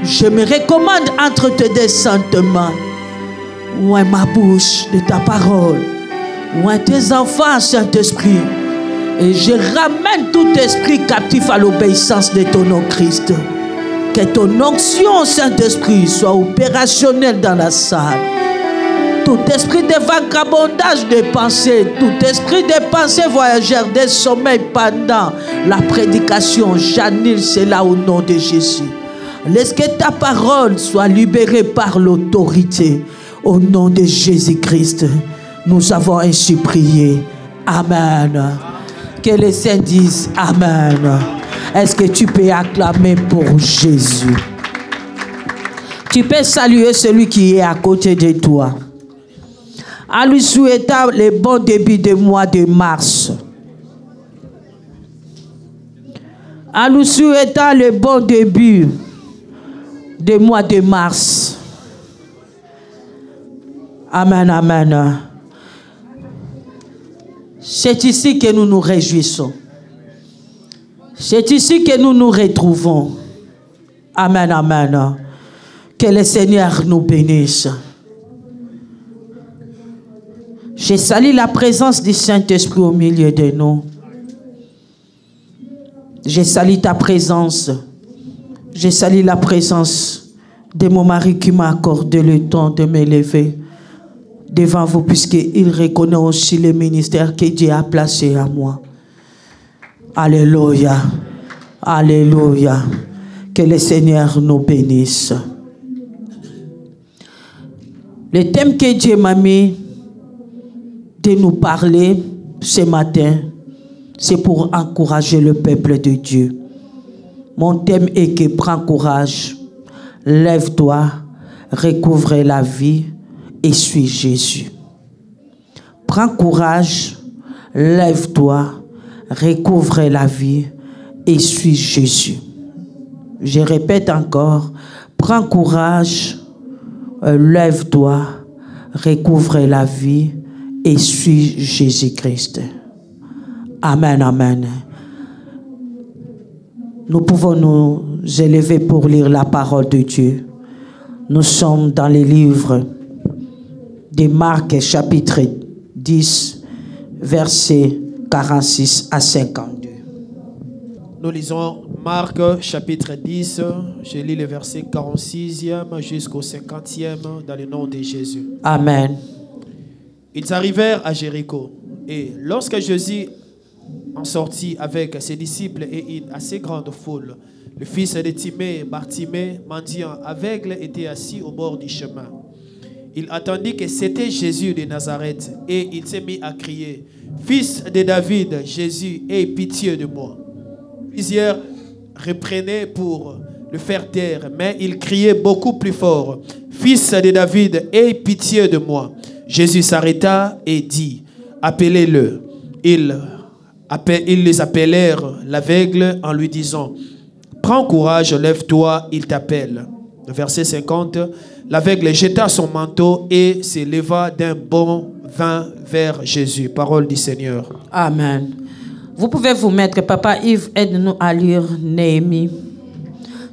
Je me recommande entre tes deux saintes mains. Ouvre ma bouche de ta parole. Ouvre tes enfants, Saint-Esprit. Et je ramène tout esprit captif à l'obéissance de ton nom, Christ. Que ton onction, Saint-Esprit, soit opérationnelle dans la salle. Tout esprit de vagabondage de pensée, tout esprit de pensée voyageur, de sommeil pendant la prédication, j'annule cela au nom de Jésus. Laisse que ta parole soit libérée par l'autorité. Au nom de Jésus-Christ, nous avons ainsi prié. Amen. Que les saints disent Amen. Est-ce que tu peux acclamer pour Jésus? Tu peux saluer celui qui est à côté de toi. En lui souhaitant le bon début du mois de mars. En lui souhaitant le bon début du mois de mars. Amen, amen. C'est ici que nous nous réjouissons. C'est ici que nous nous retrouvons. Amen, amen. Que le Seigneur nous bénisse. Je salue la présence du Saint-Esprit au milieu de nous. Je salue ta présence. Je salue la présence de mon mari qui m'a accordé le temps de me lever devant vous, puisqu'il reconnaît aussi le ministère que Dieu a placé à moi. Alléluia. Alléluia. Que le Seigneur nous bénisse. Le thème que Dieu m'a mis de nous parler ce matin, c'est pour encourager le peuple de Dieu. Mon thème est que prends courage, lève-toi, recouvre la vie et suis Jésus. Prends courage, lève-toi, recouvre la vie et suis Jésus. Je répète encore, prends courage, lève-toi, recouvre la vie et suis Jésus-Christ. Amen, amen. Nous pouvons nous élever pour lire la parole de Dieu. Nous sommes dans les livres de Marc, chapitre 10, versets 46 à 52. Nous lisons Marc, chapitre 10, je lis le verset 46e jusqu'au 50e dans le nom de Jésus. Amen. Ils arrivèrent à Jéricho, et lorsque Jésus en sortit avec ses disciples et une assez grande foule, le fils de Timée, Bartimée, mendiant aveugle, était assis au bord du chemin. Il attendit que c'était Jésus de Nazareth, et il s'est mis à crier, « Fils de David, Jésus, aie pitié de moi. » Plusieurs reprenaient pour le faire taire, mais il criait beaucoup plus fort, « Fils de David, aie pitié de moi. » Jésus s'arrêta et dit, « Appelez-le. » Ils les appelèrent l'aveugle en lui disant, « Prends courage, lève-toi, il t'appelle. » Verset 50, l'aveugle jeta son manteau et se leva d'un bond, vint vers Jésus. Parole du Seigneur. Amen. Vous pouvez vous mettre, Papa Yves, aide-nous à lire Néhémie,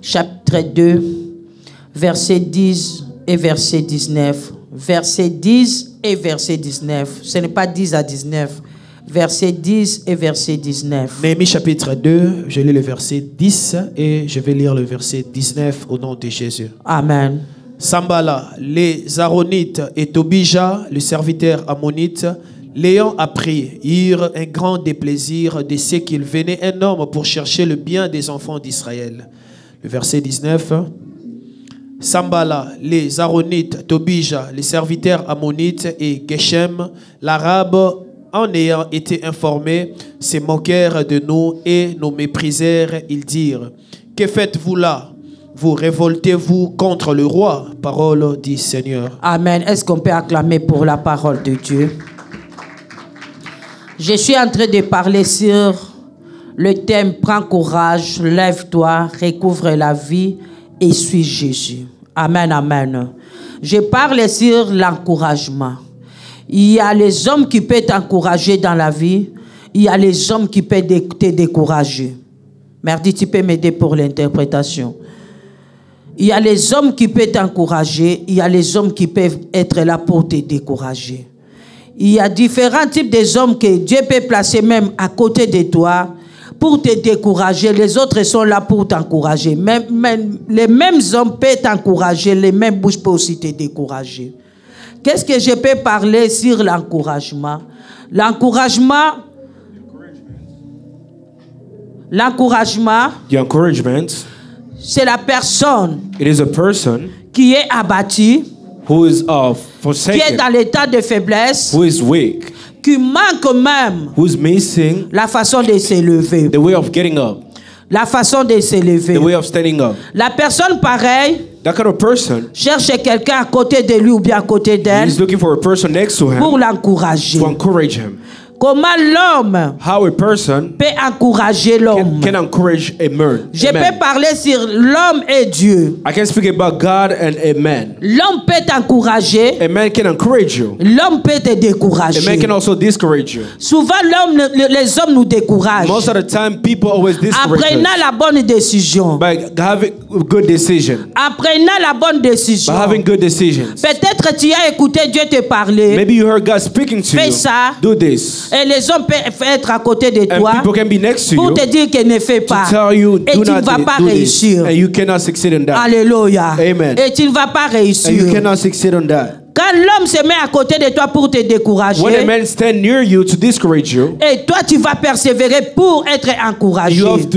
chapitre 2, verset 10 et verset 19. Verset 10 et verset 19. Ce n'est pas 10 à 19. Verset 10 et verset 19. Néhémie chapitre 2, je lis le verset 10 et je vais lire le verset 19 au nom de Jésus. Amen. Sambala, les Aaronites et Tobija, le serviteur ammonite, l'ayant appris, eurent un grand déplaisir de ce qu'il venait un homme pour chercher le bien des enfants d'Israël. Le verset 19. Sambala, les Aaronites, Tobija, les serviteurs ammonites et Geshem, l'arabe, en ayant été informés, se moquèrent de nous et nous méprisèrent. Ils dirent, « Que faites-vous là? Vous révoltez-vous contre le roi? » Parole du Seigneur. Amen. Est-ce qu'on peut acclamer pour la parole de Dieu? Je suis en train de parler sur le thème « Prends courage, lève-toi, recouvre la vie et suis Jésus. » Amen, amen. Je parle sur l'encouragement. Il y a les hommes qui peuvent t'encourager dans la vie. Il y a les hommes qui peuvent te décourager. Merci, tu peux m'aider pour l'interprétation. Il y a les hommes qui peuvent t'encourager, il y a les hommes qui peuvent être là pour te décourager. Il y a différents types d'hommes que Dieu peut placer même à côté de toi pour te décourager. Les autres sont là pour t'encourager. Les mêmes hommes peuvent t'encourager, les mêmes bouches peuvent aussi te décourager. Qu'est-ce que je peux parler sur l'encouragement? L'encouragement, The encouragement, c'est la personne it is a person qui est abattue, who is qui est forsaken, dans l'état de faiblesse, who is weak, qui manque même who is missing la façon de s'élever. the way of getting up, La façon de s'élever. the way of standing up. La personne pareille That kind of person cherche quelqu'un à côté de lui ou bien à côté d'elle is looking for a person next to pour him l'encourager. to encourage him. Comment l'homme How a person peut encourager l'homme? can encourage a man. Je peux parler sur l'homme et Dieu. I can speak about God and a man. L'homme peut t'encourager. A man can encourage you. L'homme peut te A man décourager. can also discourage you. Souvent, les hommes nous découragent. Most of the time, people always discourage Apprenant us la bonne décision. by having good decision, Apprenant la bonne décision. by having good decisions. Peut-être tu as écouté Dieu te parler. Maybe you heard God speaking to Fais you. ça. Do this. Et les hommes peuvent être à côté de And toi people can be next to pour you te dire que ne fais to pas. tell you, Et do tu ne not vas pas do this. réussir. And you cannot succeed in that. Alléluia. Amen. Et tu ne vas pas And you réussir. cannot succeed on that. Quand l'homme se met à côté de toi pour te décourager, When a man stand near you to discourage you, et toi tu vas persévérer pour être encouragé. you have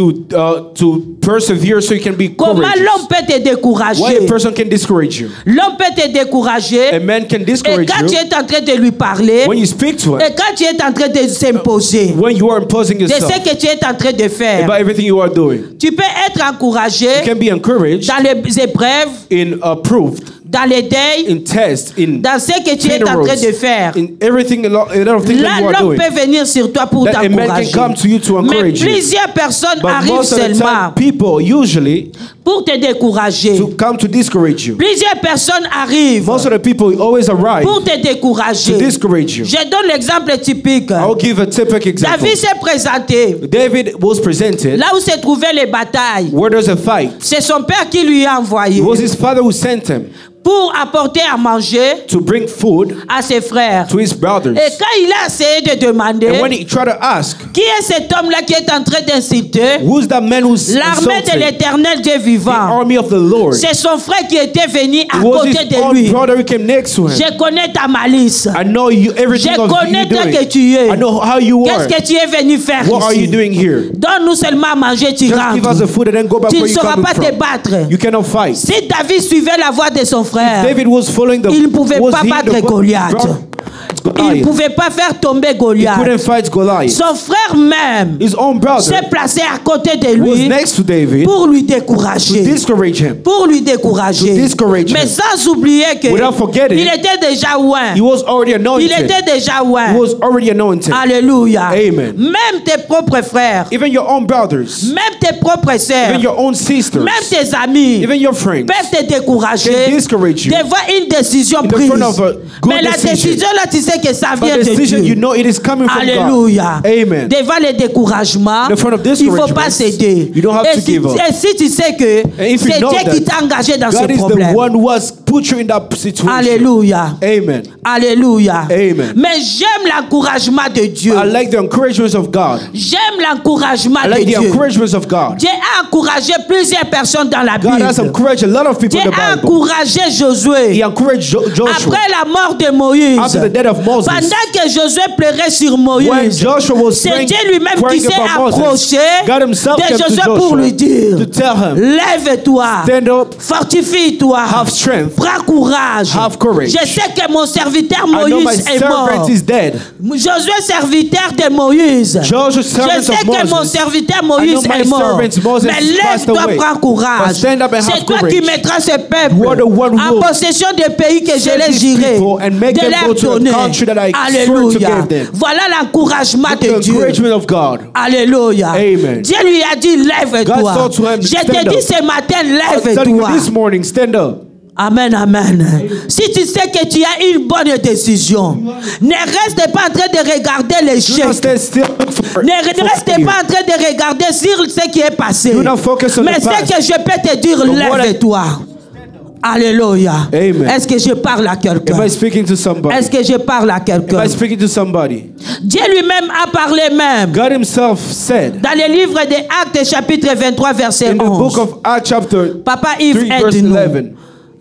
to persevere so you can be Comment courageous. l'homme peut te Why a décourager? person can discourage you? L'homme peut te décourager. A man can Et discourage quand tu you es en train de lui parler, when you speak to him, et quand tu es en train de s'imposer when you are imposing de yourself ce que tu es en train de faire, about everything you are doing. tu peux être encouragé You can be encouraged dans les épreuves, in approved, dans les deuils, in tests, in dans ce que tu es en train de faire. in everything, a lot of things Là, that you are l'homme doing. peut venir sur toi pour That a man can t'encourager. come to you to Mais encourage you. plusieurs personnes But arrivent most of the seulement time, people usually pour te décourager. to come to discourage you. Plusieurs personnes arrivent Most of the people always arrive pour te décourager. to discourage you. Je donne l'exemple typique. I'll give a typical example. David s'est présenté David was presented. là où se trouvaient les batailles. Where there's a fight, C'est son père qui lui a envoyé it was his father who sent him pour apporter à manger to bring food à ses frères. to his brothers. Et quand il a essayé de demander And when he tried to ask, qui est cet homme-là qui est en train d'insulter who's that man who's l'armée de insulting l'Éternel Dieu the vivant, army of the Lord? c'est son frère qui était venu à It was côté his de own lui. brother who came next to him. Je connais ta malice. I know you, everything Je of connais you tel que doing. tu es. I know how you are. Qu'est-ce que tu es venu faire What are you ici? doing here? Donne-nous seulement à manger, tu Just give us rentres. the food and then go back Tu where ne you sauras come pas te from. battre. You cannot fight. Si David suivait la voix de son frère, David was following the. il ne pouvait was pas he battre the- Goliath. Il ne Goliath. pouvait pas faire tomber He Goliath. couldn't fight Goliath. Son frère même His own brother s'est placé à côté de was lui next to David pour lui to décourager. discourage him. Pour lui décourager. To discourage Mais him. sans oublier que Without forgetting, il était déjà loin. He was already anointed. Il était déjà loin. He was already anointed. Alléluia. Amen. Même tes propres frères, Even your own brothers, même tes propres sœurs, even your own sisters, même tes amis even your friends peuvent te décourager can discourage you devant une décision in the prise. front of a good Mais la decision. décision là, tu sais que ça But vient the de decision, you Dieu. know it is coming from Alléluia. God. Amen. Devant les découragements, In front of il ne faut discouragements, pas céder. you don't have Et to si, give up. et si tu sais que And if you c'est know Dieu qui that t'a engagé dans God ce is the problème. one who has put you in that situation. Alléluia. Amen. Alléluia. Amen. Mais j'aime l'encouragement de Dieu. I like the encouragements of God. J'aime l'encouragement I de like the Dieu. encouragements of God. Dieu a encouragé plusieurs personnes dans la God has Bible. encouraged a lot of people Dieu in the a Bible. encouragé He Josué. encouraged Joshua Après la mort de Moïse, after the death of Moses. pendant que Josué pleurait sur When Moïse, Joshua was c'est praying, Dieu lui-même qui praying s'est about Moses, approché God himself de came to Josué pour lui Joshua dire, to tell him, lève-toi, stand up, fortifie-toi, have strength. prends courage. Have courage. Je sais que mon serviteur I know my Moïse est mort. servant is dead. Josué, serviteur de Moïse. Joshua, Je servant sais of que mon Moses. serviteur I Moïse know my est mort. servant Moses Mais passed lève-toi, away. prends But courage. stand up and have C'est toi courage. qui mettras ce peuple You are the one who en will possession des pays que je set les these j'irai people and make de them leur go to a donner. country that I swear to Alléluia. give them. Voilà l'encouragement The de Dieu. encouragement of God. Alléluia. Amen. Dieu lui a dit God lève-toi. told to him, Je stand te dis up. ce matin I'm telling you lève-toi. this morning, stand up. Amen, amen. Si tu sais que tu as une bonne décision, ne reste pas en train de regarder Do l'échec. not stand still for Ne reste failure. pas en train de regarder sur ce qui est passé. Do not focus on Mais the ce past. que je peux te dire, But what I- lève-toi. Alléluia. Amen. Est-ce que je parle à quelqu'un? Am I speaking to somebody? Est-ce que je parle à quelqu'un? Am I speaking to somebody? Dieu lui-même a parlé même. God himself said Dans le livre des Actes, chapitre 23, verset in the 11. book of Acts chapter Papa Yves, 3 verse aide-nous. 11.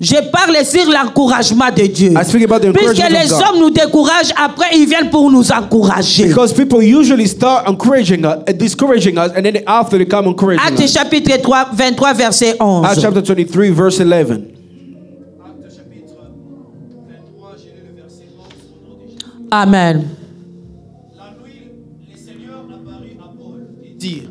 Je parle sur l'encouragement de Dieu. I speak about the Puisque encouragement les of God. hommes nous découragent, après ils viennent pour nous encourager. Because people usually start encouraging us, discouraging us, and then after they come encouraging Actes us. chapitre 23, verset 11. Acts chapter 23 verse 11. Amen. La nuit, le Seigneur apparut à Paul et dit: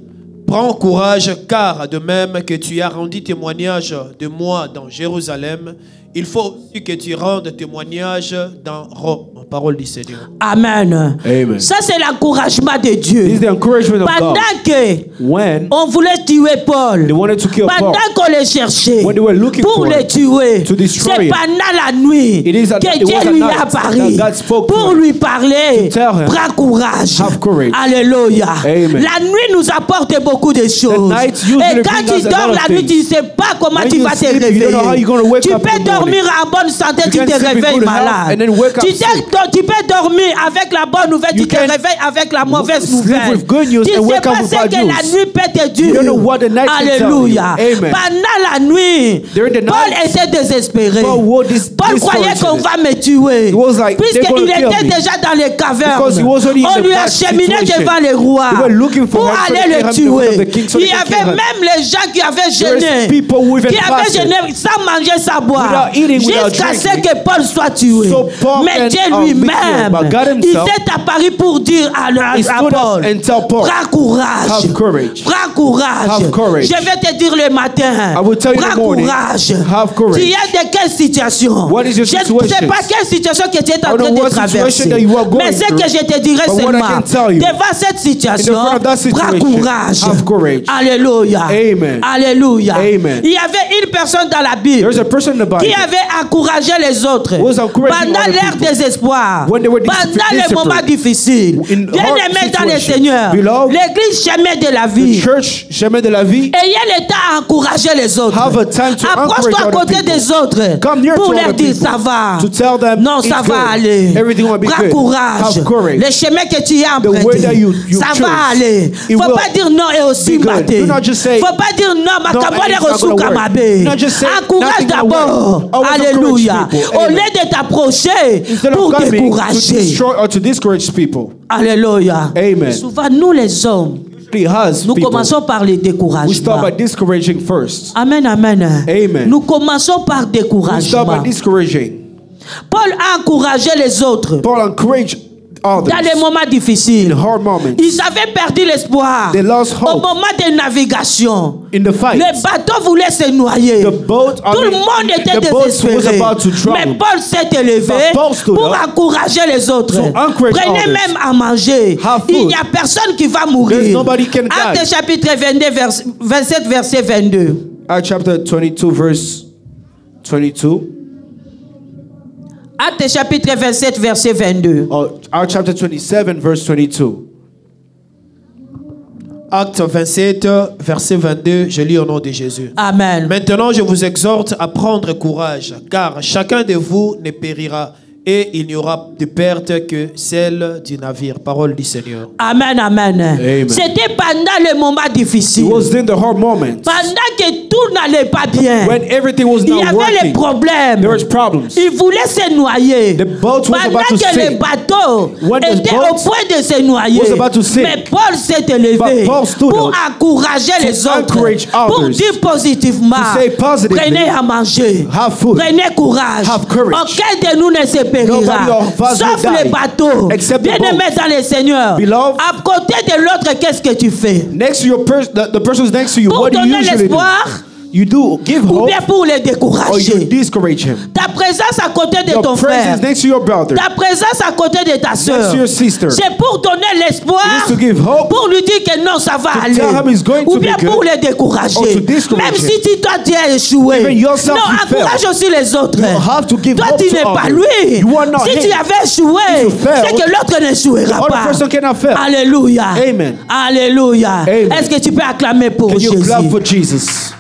Prends courage, car de même que tu as rendu témoignage de moi dans Jérusalem, il faut aussi que tu rendes témoignage dans Rome. Parole du Seigneur. Amen. Amen. Ça, c'est l'encouragement de Dieu. This is the encouragement of Pendant God. que When on voulait tuer Paul, they wanted to kill Paul, pendant qu'on le cherchait when they were looking pour for le him, tuer, to destroy c'est him, pendant la nuit it is at- que it was Dieu at lui night a parlé that God spoke to pour him, lui parler. to tell him, Prends courage. have courage. Alléluia. Amen. La nuit nous apporte beaucoup de choses. night usually Et quand brings tu us a dors lot of la nuit, tu ne things. sais pas comment When tu you vas te sleep, you don't know how réveiller. you're gonna wake Tu up in peux the morning. dormir en bonne santé, You tu can te sleep in réveilles good health malade. and then wake up Tu sick. peux dormir avec la bonne nouvelle, You tu te can réveilles avec la mauvaise sleep nouvelle. with good news Tu and ne sais wake up pas with ce bad que la news. nuit peut te dire. You don't know what the night can tell you. Alléluia. Amen. Pendant la nuit, During the Paul night, était désespéré. Paul was Paul croyait qu'on va me tuer. He was like, they're Puisqu'il gonna kill était me. déjà dans les cavernes. Because he was already in On the lui a bad cheminé situation. devant les rois They were looking for pour him so aller they le can have the will of tuer. the king so Il they y can avait kill him. même les gens qui avaient There gêné, is people who even qui avaient fasted. gêné sans manger, sans boire, Without eating, without jusqu'à ce drinking. que Paul soit tué. So Paul Mais can, Dieu be lui-même, killed. But God il himself, s'est apparu pour dire à he stood Paul, up and tell Paul, prends courage, have courage. prends courage. Have courage. Je vais te dire le matin, I will tell you in the prends morning, courage. have courage. Tu es de quelle situation? What is your Je ne sais situation? pas quelle situation que tu es en I don't train know de what traverser. situation that you are going Mais ce through. que je te dirai But what I seulement, can tell you, devant cette situation, in the front of that prends situation, courage. have courage. Alléluia. Amen. Alléluia. Amen. Il y avait une personne dans la Bible There's a person in the Bible qui avait encouragé les autres was encouraging pendant other leur people. désespoir, When they were pendant les desperate. moments difficiles. In hard Bien-aimés dans le situations. Seigneur, Beloved, l'église chemin de la the vie. church, chemin de la vie, Ayez le temps à encourager les autres. have a time to Approche-toi à encourage côté other people. des autres Come near pour to leur other dire people. ça va. To tell them Non, it's ça good. va aller. Everything will be Prends good. courage. Have courage. Le chemin que tu as The way that emprunté, you ça chose, va aller. it Faut will pas dire non et aussi be good. mater. Do not just say, Faut pas dire non, ma no, kamole it's not reçu gonna work. kamabe. Do not just say, Encourage nothing gonna d'abord. work. Always Alléluia. encourage people. Au Amen. lieu de t'approcher Instead pour of coming to décourager. destroy or to discourage people. Alléluia. Amen. Souvent, nous les hommes, Us, nous people, commençons par les we découragements. start by discouraging first. Amen, amen. Amen. Nous commençons par We start découragement. by discouraging. Paul a encouragé les autres Paul encouraged others dans les moments in difficiles. hard moments. Ils avaient perdu l'espoir. They lost Au hope moment de navigation, in the fight. le bateau voulait se noyer. The boat, Tout le monde était the boat was désespéré. about to Mais drown. Paul s'est élevé But Paul stood pour up encourager les autres. to encourage Prenez others. même à manger. Have Il food. n'y a personne qui va There's mourir. nobody can die. Actes chapitre 22, 27, verset 22. Acts chapter 22, verse 22. Actes chapitre 27, verset 22. Acts chapter 27, verse 22. Acte 27, verset 22, je lis au nom de Jésus. Amen. Maintenant, je vous exhorte à prendre courage, car chacun de vous ne périra, et il n'y aura de perte que celle du navire. Parole du Seigneur. Amen, amen. Amen. C'était pendant les moments It difficiles. was in the hard moments Pendant que tout n'allait pas bien. when everything was Il y not avait les working. problèmes. There was problems. Il voulait se noyer. The boat was Pendant about to que le sink. bateau When the était boat au point de se noyer. was about to sink. Mais Paul s'est élevé But Paul stood pour up encourager les autres. encourage Pour others. dire positivement. To say positively. Prenez à manger. Have food. Prenez courage. Have courage. Aucun de nous ne se périra. Nobody of us Sauf will die. le bateau. Except the Bien-aimé boat. dans le Seigneur. Beloved. À côté de l'autre, qu'est-ce que tu fais? Next to your the person's next to you, Pour what do you donner usually do? l'espoir. You do give Ou hope bien pour les or you décourager. discourage him. Ta présence à côté de Your ton frère. presence next to your brother, Ta présence à côté de ta next soeur. to your sister. C'est pour donner l'espoir. It is to give hope. Pour lui dire que non, ça va aller. tell him it's going Ou to bien be good, pour les décourager. or to discourage Même him. si toi tu as échoué. Even yourself Non, you encourage failed. aussi les autres. You have to give Toi hope tu to n'es pas others. lui. You are not Si tu him. avais échoué, If you failed, c'est que l'autre n'échouera the other pas. person cannot fail. Alléluia. Amen. Alléluia. Amen. Est-ce que tu peux acclamer pour Can you Jésus? clap for Jesus?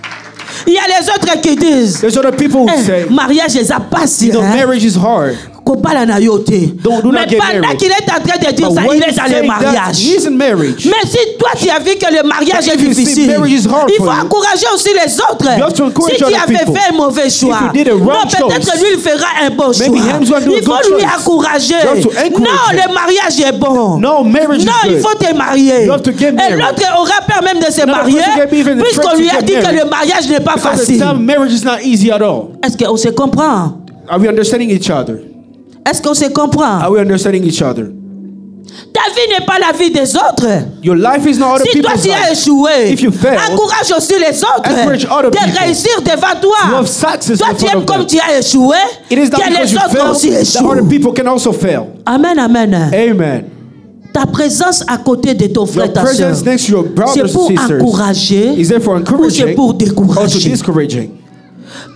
Il y a les autres qui disent, There's other people who say, mariage est pas si, you know, marriage is hard. do not mais get pendant married. qu'il est en train de dire But ça, when il est he's dans le saying that, mariage. he is in marriage. Mais si toi tu as vu que le mariage est If you see difficile, marriage is hard il for faut you, encourager aussi les autres. you have to encourage Si tu other avais people. fait un mauvais choix, you did a wrong non, peut-être choice, lui il fera un bon maybe choix. Ham's gonna do a Il faut good lui choice. encourager. You have to encourage Non, him. le mariage est bon. No, marriage is Non, il good. faut te marier. You have to get Et married. l'autre aura peur même de se Another marier, person can be even puisqu'on afraid lui to a get dit que married. le mariage n'est pas Because the facile. time marriage is not easy at all. Est-ce qu'on se comprend? Are we understanding each other? Est-ce qu'on se comprend? Are we understanding each other? Ta vie n'est pas la vie des autres. Your life is not other Si toi people's tu as life. échoué, If you fail, encourage aussi les encourage autres other de people. réussir devant You toi. have success Toi in tu front aimes of comme them. tu as échoué, It is not que because les you autres aussi fail that other échouent. people can also fail. Amen, amen. Amen. Ta présence à côté de ton frère, Your ta soeur, presence next to your brothers c'est and pour sisters encourager is there for ou c'est encouraging pour or to décourager. discouraging.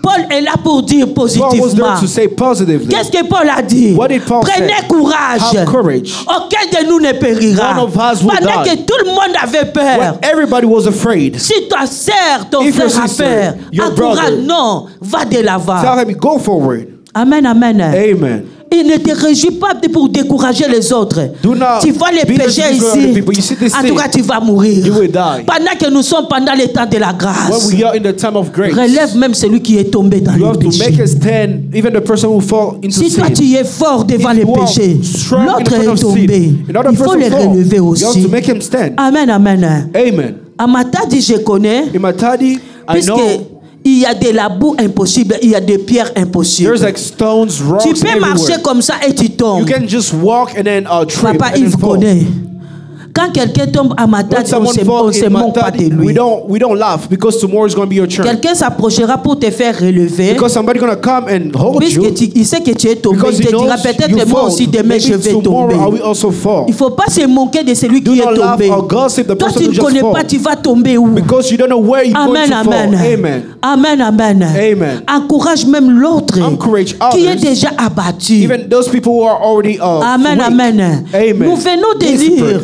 Paul est là pour dire Paul was positivement. there to say positively. Qu'est-ce que Paul a dit? What did Paul Prenez say? courage. Have courage. Aucun de nous ne périra. None of us will Pendant die. que tout le monde avait peur. When everybody was afraid, Si ta sœur, ton If your frère a sister, peur, your encourage, brother, non, va de l'avant. tell him, go forward. Amen, amen. Amen. Il ne te réjouit pas pour décourager les autres. Do not Tu vois les be péchés discouraged with ici. other people. You see this En tout thing, cas, tu vas mourir. you will die. Pendant que nous sommes pendant le temps de la When grâce. we are in the time of grace, Relève même celui qui est tombé dans you le have to make péché. a stand, even the person who fall into Si toi sin. tu es fort devant If le you are péché, strong in l'autre front est of tombé. sin, another Il faut person le fall. relever You have aussi. to make him stand. Amen, amen. Amen. Amata dit je connais, In Matadi, I know il y a de la boue impossible, il y a des pierres impossibles. there's like stones, rocks Tu peux marcher everywhere. comme ça et tu You tombes. can just walk and then trip Papa and then Yves fall. connaît. Quand quelqu'un tombe à When Matadi, on someone se falls moque in pas de Matadi, lui. we don't laugh because tomorrow is going to be your turn. Quelqu'un s'approchera pour te faire relever. Because somebody's going to come and hold Puisque you. il sait que tu es tombé, Because il he te dira knows peut-être you moi fall. aussi demain je Maybe vais tomorrow I tomber. will also fall. Il ne faut pas se moquer de celui Do qui est not laugh tombé. or gossip the Toi person tu who ne just connais fall. pas, tu vas tomber où? Because you don't know where you're Amen, going to amen. fall. Amen. Amen, amen. Amen. Encourage même l'autre Encourage qui est others. déjà abattu. Even those people who are already Amen, weak. amen. Amen. Nous venons de Discipline. lire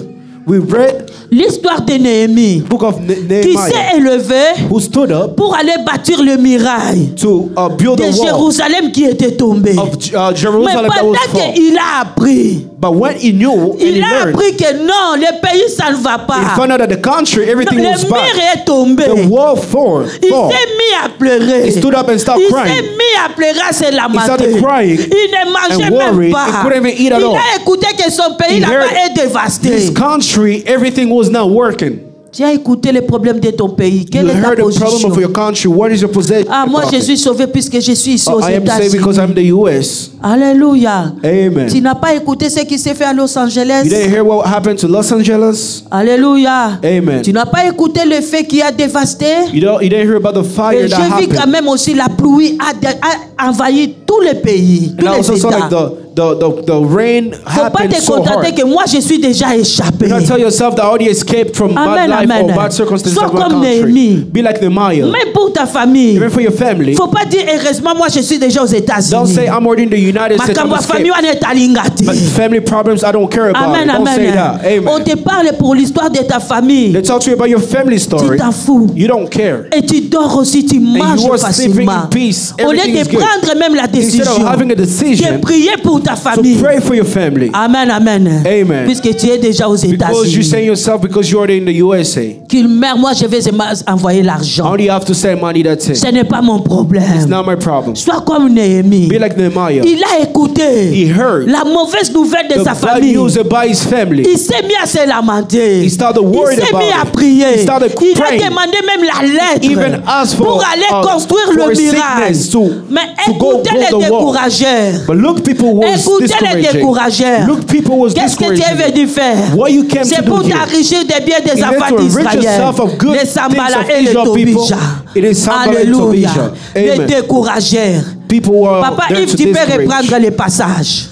We read l'histoire de Néhémie the book of qui Nehemiah, s'est élevé who stood up pour aller bâtir le mirail to build de a wall Jérusalem qui était tombé. of Mais Jerusalem that pendant was fall. qu'il a appris, But when he knew and he il a learned, appris que non, le pays ça ne va he pas. found out that the country, everything Le was mur bad. est tombé. The wall fall. Il s'est mis à pleurer. He stood up and started Il s'est crying. mis à pleurer, c'est la He started matinée. crying Il ne mangeait and même worried. pas. He couldn't even eat at Il all. a écouté que son pays He là-bas heard est dévasté. This country, everything was not working. Tu as écouté les problèmes de ton pays. Quelle You est ta heard the problem position? of your country. What is your position? Ah, moi je suis sauvé puisque je suis ici aux I am saved because I'm États-Unis. in the US. Alléluia. Amen. Tu n'as pas écouté ce qui s'est fait à Los Angeles. You didn't hear what happened to Los Angeles? Alléluia. Amen. Tu n'as pas écouté le fait qui a dévasté. You didn't hear about the fire Et that j'ai vu quand happened. même aussi la pluie a envahi tous les pays, tous And I also les saw like États. the rain Faut pas happened te so contenter hard. que moi je suis déjà échappé. Do not tell yourself that I already escaped from Amen, bad life amen. or bad circumstances Sois of my comme country. Néhémie. Be like Nehemiah. Même pour ta famille. Even for your family. Faut pas dire heureusement moi je suis déjà aux Don't États-Unis. say I'm already in the United States. I'm Makambo ya famille escaped. wana etalingati. But family problems, I don't care about Amen, it. Don't say amen. that. On Amen. te parle pour l'histoire de ta famille. They talk to you about your family Tu story. t'en fous. You don't care. Et tu dors aussi, tu manges you are sleeping facilement. in peace. Au lieu Everything de is good. prendre même la Instead décision of having a de decision prier pour ta to famille. pray for your family. Amen, amen. Amen. Puisque tu es déjà aux Because you're États-Unis. saying yourself because you're already in the USA. Qu'il meurt, moi je vais envoyer l'argent. All you have to say money, that's it. Ce n'est pas mon It's problème. not my problem. Sois comme Néhémie. Be like Nehemiah. Il a écouté He heard la mauvaise nouvelle de the sa bad famille. news about his family. Il s'est mis à se lamenter. He started worried Il s'est about mis à it. prier. He started Il a praying. demandé même la lettre Even asked for, pour aller construire for le a miracle. sickness to Mais go écoutez build les the wall. décourageurs. But look, people was Écoutez les discouraging. décourageurs. Look, people was Qu'est-ce que tu es discouraging. venu faire? What you came C'est to do pour here. t'enrichir des biens des It is enfants to enrich d'Israël. yourself of good Les things Sambala of et les Israel people. Tobija. It is Sambala and Alléluia. Tobija. Les Amen. décourageurs. People were Papa there Yves, to tu peux discourage. reprendre les passages.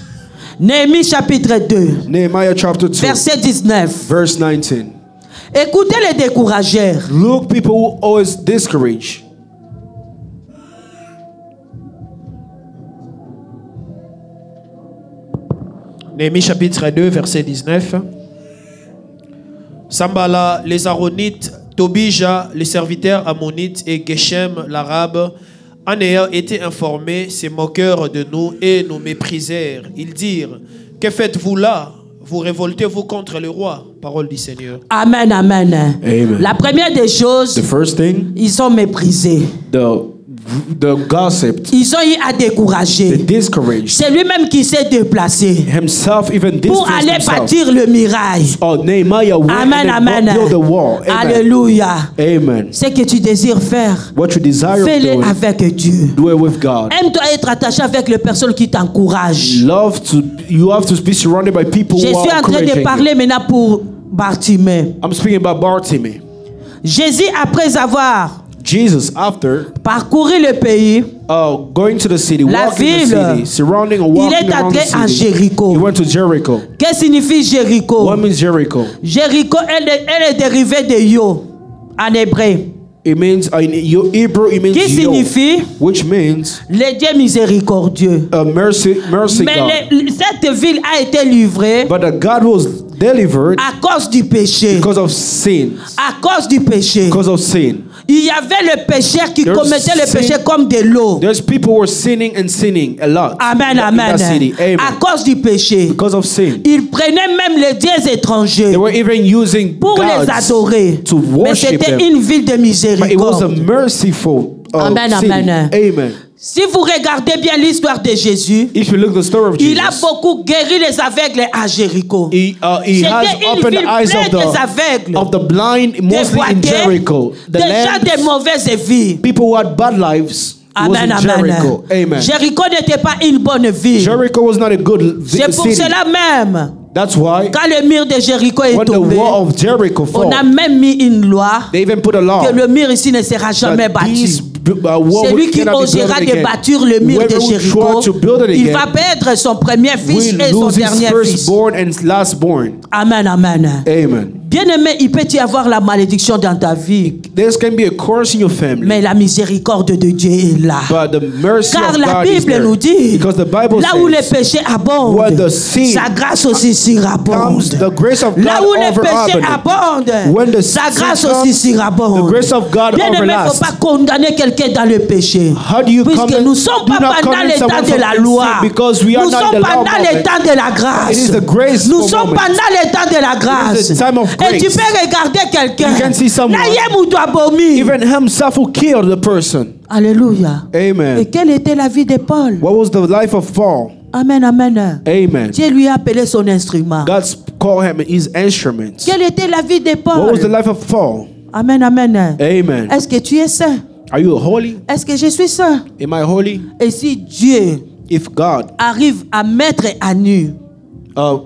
Néhémie chapitre 2, Nehemiah chapter 2, verset 19. verse 19. Écoutez les décourageurs. Look, people who always discourage. Néhémie chapitre 2, verset 19. Sambala, les Aaronites, Tobija, le serviteur ammonite, et Geshem, l'arabe, en ayant été informés, se moquèrent de nous et nous méprisèrent. Ils dirent, que faites-vous là? Vous révoltez-vous contre le roi? Parole du Seigneur. Amen, amen. Amen. La première des choses, The first thing, ils sont méprisés. the gossip, Ils ont eu à décourager. the discouraged, C'est lui-même qui s'est déplacé himself even pour distanced aller himself. bâtir le mirail. Oh, Nehemiah went Amen, and then amen. built the wall. Amen. Alléluia. Amen. Ce que tu désires faire, What you desire fais-le doing, avec Dieu. do it with God. Aime-toi être attaché avec les personnes qui t'encouragent. You have to be surrounded by people Je who suis are en train de encouraging parler maintenant pour Bartimée. you. I'm speaking about Bartimaeus. Jésus, après avoir Jesus, after parcouru le pays, going to the city, La walking the ville. city, surrounding and Il walking est around entré the en city, Jéricho. he went to Jericho. Qu'est-ce que signifie Jéricho? What means Jericho? Jéricho, elle est dérivée de Yo, en hébreu, It means in Hebrew, it means qui Yo, signifie which means le Dieu miséricordieux. mercy Mais God. cette ville a été livrée But God was delivered à cause du péché. because of sin. À cause du péché. Because of sin. Il y avait le pécheur qui There's commettait le sin. péché comme de l'eau. There's people who were sinning and sinning a lot. Amen, in amen. that city. Amen. À cause du péché. Because of sin. Ils prenaient même les dieux étrangers They were even using pour les gods adorer. to Mais worship c'était them. une ville de But it was a miséricorde. merciful Amen, city. amen. Amen. Si vous regardez bien l'histoire de Jésus, If you look at the story of il a Jesus, beaucoup guéri les aveugles à Jéricho. he has C'était une opened ville the eyes pleine des aveugles, of the blind, des mostly in boiteux, Jericho. The des gens de lambs, mauvaise vie. people who had bad lives, was Amen, in amen. Jericho. Amen. Jéricho n'était pas une bonne ville. Jericho was not a good C'est pour city. cela même, That's why quand le mur de Jéricho est when the tombé, wall of Jericho on fell, a même mis une loi they even put a law que le mur ici ne sera jamais that these bâti. wall Celui qui cannot be built osera de again. bâtir le mur de Whoever will Jéricho, try to build it il again va perdre son premier fils will et son lose his dernier fils. firstborn and lastborn. Amen, amen. Amen. Bien-aimé, il peut y avoir la malédiction dans ta vie, There can be a curse in your family, mais la miséricorde de Dieu est là. but the mercy Car of la God is Bible there. nous dit, Because the Bible là où les says, péchés where abondent, the sin sa grâce aussi surabonde. comes, the grace of God Là où les péchés overabundant. When abondent, the sa sin grâce comes, aussi surabonde. the grace of God Bien-aimé, il ne faut overlasts. pas condamner quelqu'un dans le péché. How do you Puisque come nous ne sommes do pas not pendant condemn les temps someone de from la sin loi. because we are Nous not sommes the law pendant les moment. temps de la grâce. It is the grace Nous for sommes moment. pendant les temps de la grâce. It is the time of Et tu grace. peux regarder quelqu'un. You can see someone. Naïm ou Douabomi. Even himself who killed the person. Alléluia. Et Amen. quelle était la vie de Paul? What was the life of Paul? Amen, amen. Amen. Dieu lui a appelé son instrument. God called him his instrument. Quelle était la vie de What was the Paul? life of Paul? Amen, amen. Amen. Est-ce que tu es saint? Are you holy? Est-ce que je suis saint? Am I holy? Et si Dieu If God arrive à mettre à nu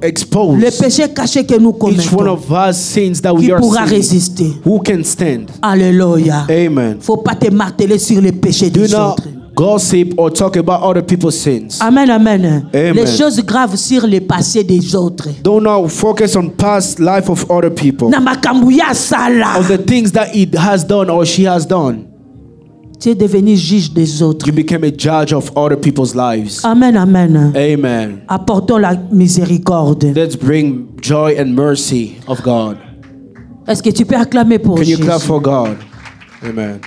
expose le péché caché que nous each one commettons, of us sins that we qui are pourra sinning, résister? who can stand? Alléluia. Amen. Faut pas te marteler sur les péchés Do des not autres. gossip or talk about other people's sins. Amen, amen. Amen. Les choses graves sur le passé des autres. Do not focus on past life of other people, Na makambo ya sala. of the things that he has done or she has done. Tu es devenu juge des autres. You became a judge of other people's lives. Amen, amen. Amen. Apportons la miséricorde. Let's bring joy and mercy of God. Est-ce que tu peux acclamer pour Can you Jésus? clap for God? Amen.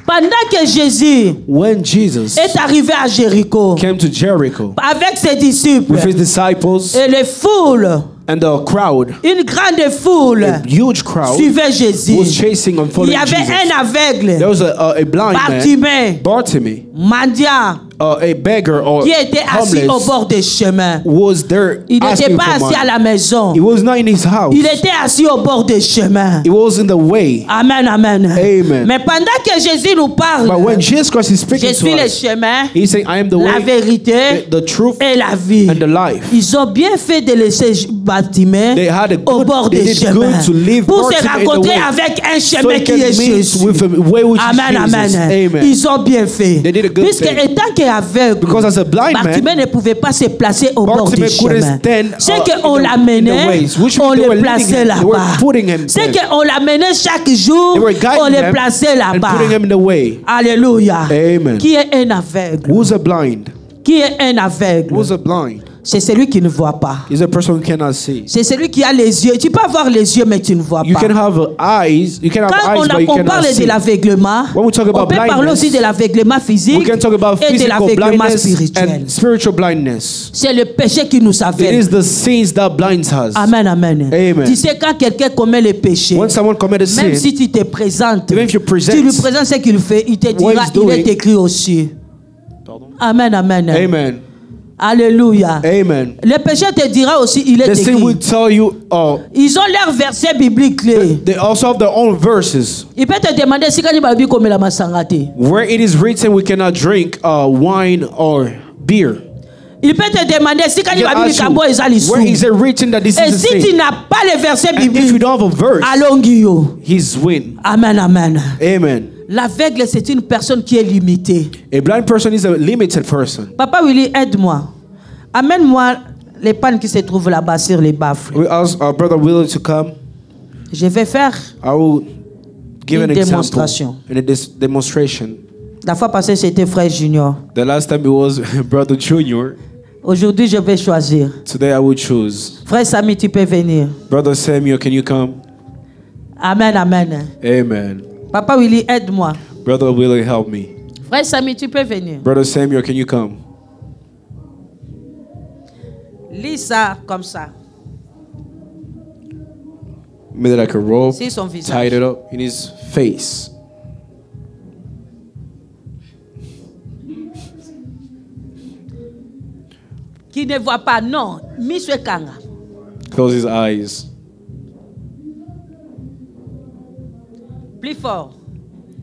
Pendant que Jésus When Jesus est arrivé à Jéricho came to Jericho avec ses disciples with his disciples et les foules, and the crowd, une grande foule a huge crowd suivait Jésus. was chasing and Il following y avait Jesus. un aveugle, There was a blind man, Bartimée, Bartimaeus, mendiant, a beggar or qui était assis au homeless, bord des chemins. was there Il n'était asking pas for assis à money. la maison. He was not in his house. Il était assis au bord des chemins. He was in the way. Amen, amen. Amen. Mais pendant que Jésus nous parle, But when Jesus Christ is je speaking suis to le us, chemin, he's saying, I am the la way, vérité the truth, et la vie. and the life. Ils ont bien fait de laisser Bartimée They had a au good, bord they des did chemins good to leave pour se Bartimaeus in the rencontrer way. avec un So chemin he qui can est meet Jésus. with a way which Amen, is Jesus. amen. Amen. Ils ont bien fait. They did a good Puisque thing. étant qu'aveugle, Because as a blind Bartimée man, ne pouvait pas se placer au bord du Bartimaeus couldn't chemin. stand C'est in qu'on the l'amenait, ways, which on means they were le leading plaçait him. They were là-bas. putting him C'est there. qu'on l'amenait chaque jour, They were on guiding le him plaçait and là-bas. putting him in the way. Alléluia. Amen. Qui est un aveugle? Who's a blind? Qui est un aveugle? Who's a blind? C'est celui qui ne voit pas. is a person who cannot see. C'est celui qui a les yeux. Tu peux avoir les yeux, mais tu ne vois You pas. can have eyes. You can have Quand eyes, but you on cannot parle see. de l'aveuglement, When we talk on about peut parler blindness, aussi de l'aveuglement physique We can talk about et de physical l'aveuglement blindness spirituel. and spiritual blindness. C'est le péché qui nous It aveugle. is the sins that blinds us. Amen, amen. Amen. Tu sais, quand quelqu'un commet le péché, When someone commits a même sin, si tu te présentes, even if you present tu lui présentes ce qu'il fait, il te what dira, he's il doing. est écrit aux cieux. Amen, amen. Amen. Alléluia. Amen. Le péché te dira aussi, il est The sin will écrit. tell you, Ils ont leurs versets bibliques clés. they also have their own verses. Il peut te demander si quand il va dire comme la masangate. Where it is written we cannot drink wine or beer. Il peut te demander si quand il He va can dire ask kambo you, ezali where is sou. it written that this Et is a si tu sin? n'as pas les versets And if you bibliques, don't have a verse, allons-y. he's win. Amen, amen. Amen. L'aveugle, c'est une personne qui est limitée. A blind person is a limited person. Papa Willy, aide-moi. Amène-moi les pannes qui se trouvent là-bas sur les baffles. We ask our brother Willie to come. Je vais faire I will give une an example démonstration. in a demonstration. La fois passée, c'était Frère Junior. The last time it was Brother Junior. Aujourd'hui, je vais choisir. Today I will choose. Frère Samy, tu peux venir. Brother Samuel, can you come? Amen, amen. Amen. Papa Willy, aide-moi. Brother Willie, help me. Frère Samy, tu peux venir. Brother Samuel, can you come? Lis ça comme ça. Made it like a rope, C'est son visage. tied it up in his face. Qui ne voit pas, non. Monsieur Kanga. Close his eyes. Plus fort.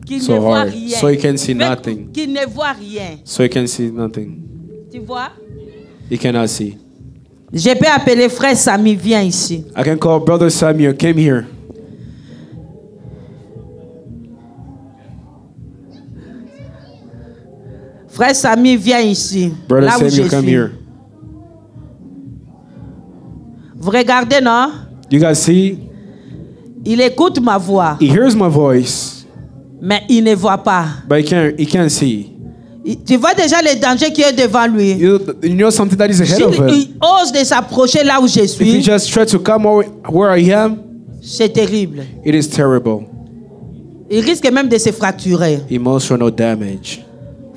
Qui So ne voit hard. rien. So he can see Fais- nothing. Qui ne voit rien. So he can see nothing. Tu vois? He cannot see. Je peux appeler Frère Samy, viens ici. I can call Brother Samuel, came here. Frère Samy, viens ici. Brother Là où je Samuel, come suis. here. Vous regardez, non? You guys see? Il écoute ma voix, He hears my voice, mais il ne voit pas. but he can't see. Tu vois déjà le danger qui est devant lui. You know something that is ahead of him. S'il ose de s'approcher là où je If he suis, just tries to come where I am, c'est terrible. it is terrible. Il risque même de se fracturer. Emotional damage.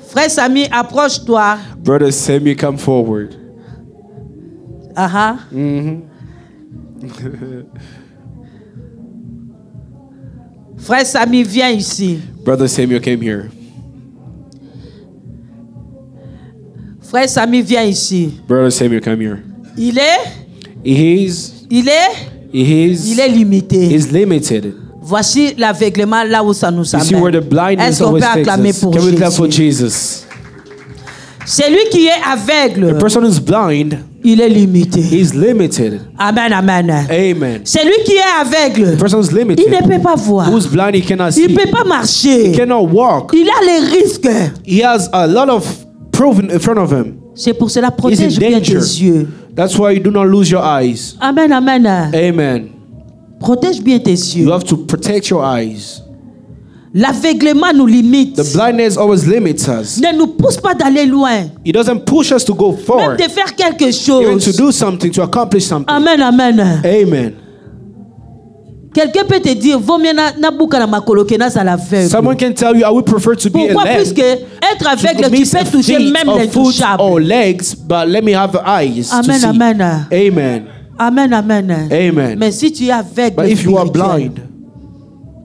Frère Samy, approche-toi. Brother Samuel, come forward. Ah, Frère Samy, viens ici. Brother Samuel came here. Frère Samy, viens ici. Brother Samuel, come here. Il est He's limité. limited. Voici l'aveuglement là où ça nous You see where the amène. blindness Est-ce qu'on always peut takes acclamer us. pour Can we clap for Jésus? Jesus? Celui qui est aveugle, The person who's blind, il est limité. he's limited. Amen, amen. Amen. Celui qui est aveugle, The person who's il ne limited, peut pas voir. who's blind, he cannot Il see. ne peut pas marcher. He cannot walk. Il a les risques. He has a lot of proof in front of him. C'est pour cela, He's protège in bien tes danger. yeux. That's why you do not lose your eyes. Amen, amen. Amen. Protège bien tes You yeux. have to protect your eyes. L'aveuglement nous limite. The blindness always limits us. Ne nous pousse pas d'aller loin. It doesn't push us to go Même forward, de faire quelque even to chose. do something, to accomplish something. Amen, amen. Amen. Quelqu'un peut te dire, vaut mieux na buka na makolo que na za l'aveugle. Someone can tell you, I would prefer to be a Pourquoi? lamb. Puisque être aveugle, To tu miss peux a toucher feet même or foot l'intouchable. or legs, but let me have the eyes to Amen, see. amen. Amen. Amen, amen. Amen. Mais si tu es aveugle, But if you are spirituel, blind,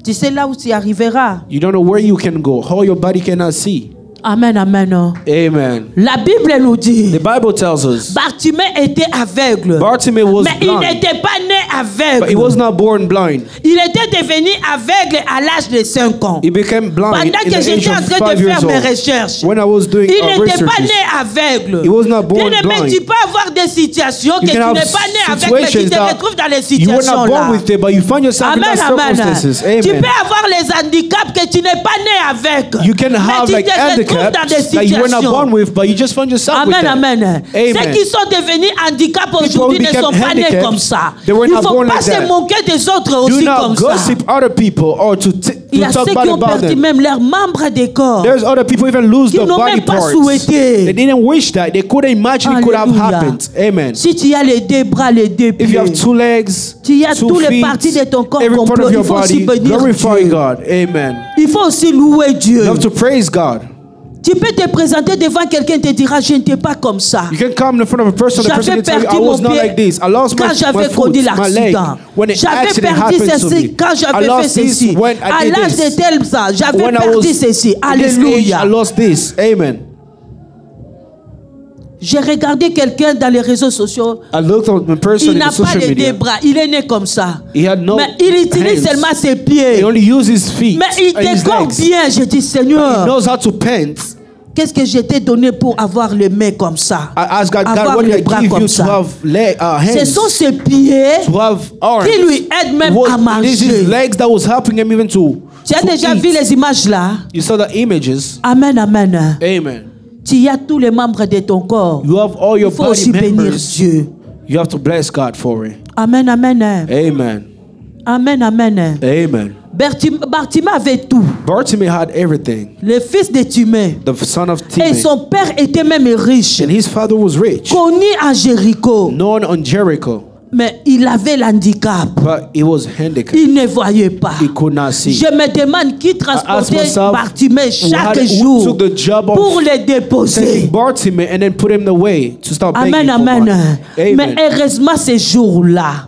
tu sais là où tu arriveras. you don't know where you can go, how your body cannot see. Amen, amen. Amen. La Bible nous dit, The Bible tells us Bartimée était aveugle. Bartimaeus was Mais il blind, n'était pas né but he aveugle. was not born blind. Il était devenu aveugle à l'âge de 5 ans. He became blind Pendant in que the age j'étais en of train 5 de years faire mes old. recherches, When I was doing il n'était pas researches, né aveugle. he was not born Bien-aimé, blind. tu peux avoir des situations que You tu can n'es have pas né avec, mais tu situations te that retrouves dans les you were situations not born là. with it, but you find yourself in Amen, those amen. circumstances. Tu Amen. peux avoir les handicaps que tu n'es pas né avec. You can have mais like tu te retrouves dans des handicaps that you were not born situations. with, but you just find yourself with Amen, them. amen. Amen. Ceux qui sont devenus handicaps aujourd'hui ne became sont pas nés handicapped, comme ça. they were Il ne not faut born pas like se that. moquer des autres Do aussi not comme ça. gossip other people or to Il y a talk ceux qui bad ont about perdu them. même leurs membres des corps. There's other people even lose Qui the n'ont body même pas parts. souhaité. They didn't wish that. They couldn't imagine it could have Alléluia. happened. Amen. Si tu as les deux bras, les deux If you have pieds, two legs, tu as two toutes les feet, parties de ton corps every part complet, of il your faut aussi body, bénir glorify Dieu. God. Amen. Il faut aussi louer Dieu. You have to praise God. Tu peux te présenter devant quelqu'un et te dira, je n'étais pas comme ça. You can come in front of a person, the person J'avais can tell you, I perdu was mon not pied like this. I lost quand my j'avais foot, conduit my leg. l'accident. When an J'avais accident perdu happened to ceci me. quand I j'avais fait lost this ceci. when I À did l'âge this. de tel ça, j'avais When I perdu was ceci. at this age, Alléluia. I lost this. Amen. J'ai regardé quelqu'un dans les réseaux sociaux. I looked at the person Il in n'a the pas social les deux media. bras. Il est né comme ça. He had no Mais il utilise hands. seulement ses He pieds. only used his feet Mais il and his décore legs. bien. Je dis, He Seigneur, knows how to paint. qu'est-ce que je t'ai donné pour avoir les mains comme ça? I asked God, Avoir what did les I bras give comme you to ça. have Ce hands, sont ses pieds to have arms? qui lui aident même à This is manger. legs that was helping him even to Tu as déjà eat. vu les images là? You saw the images. Amen, amen. Amen. Tu as tous les membres de ton corps. You have all Il your faut body aussi bénir members. Dieu. You have to bless God for it. Amen, amen. Amen. Amen, amen. Amen. Bartimée avait tout. Bartimaeus had everything. Le fils de Timée. The son of Et Timothy. son père était même riche. And his father was rich. Connu à Jéricho. Known on Jericho. Mais il avait l'handicap. But he was handicapped. Il ne voyait pas. He could not see. Je me demande qui transportait myself, Bartimée chaque who jour took the job of pour le taking déposer. Bartimaeus and then put him away to start begging Amen, for amen. money. Mais Amen. heureusement, ce jour-là,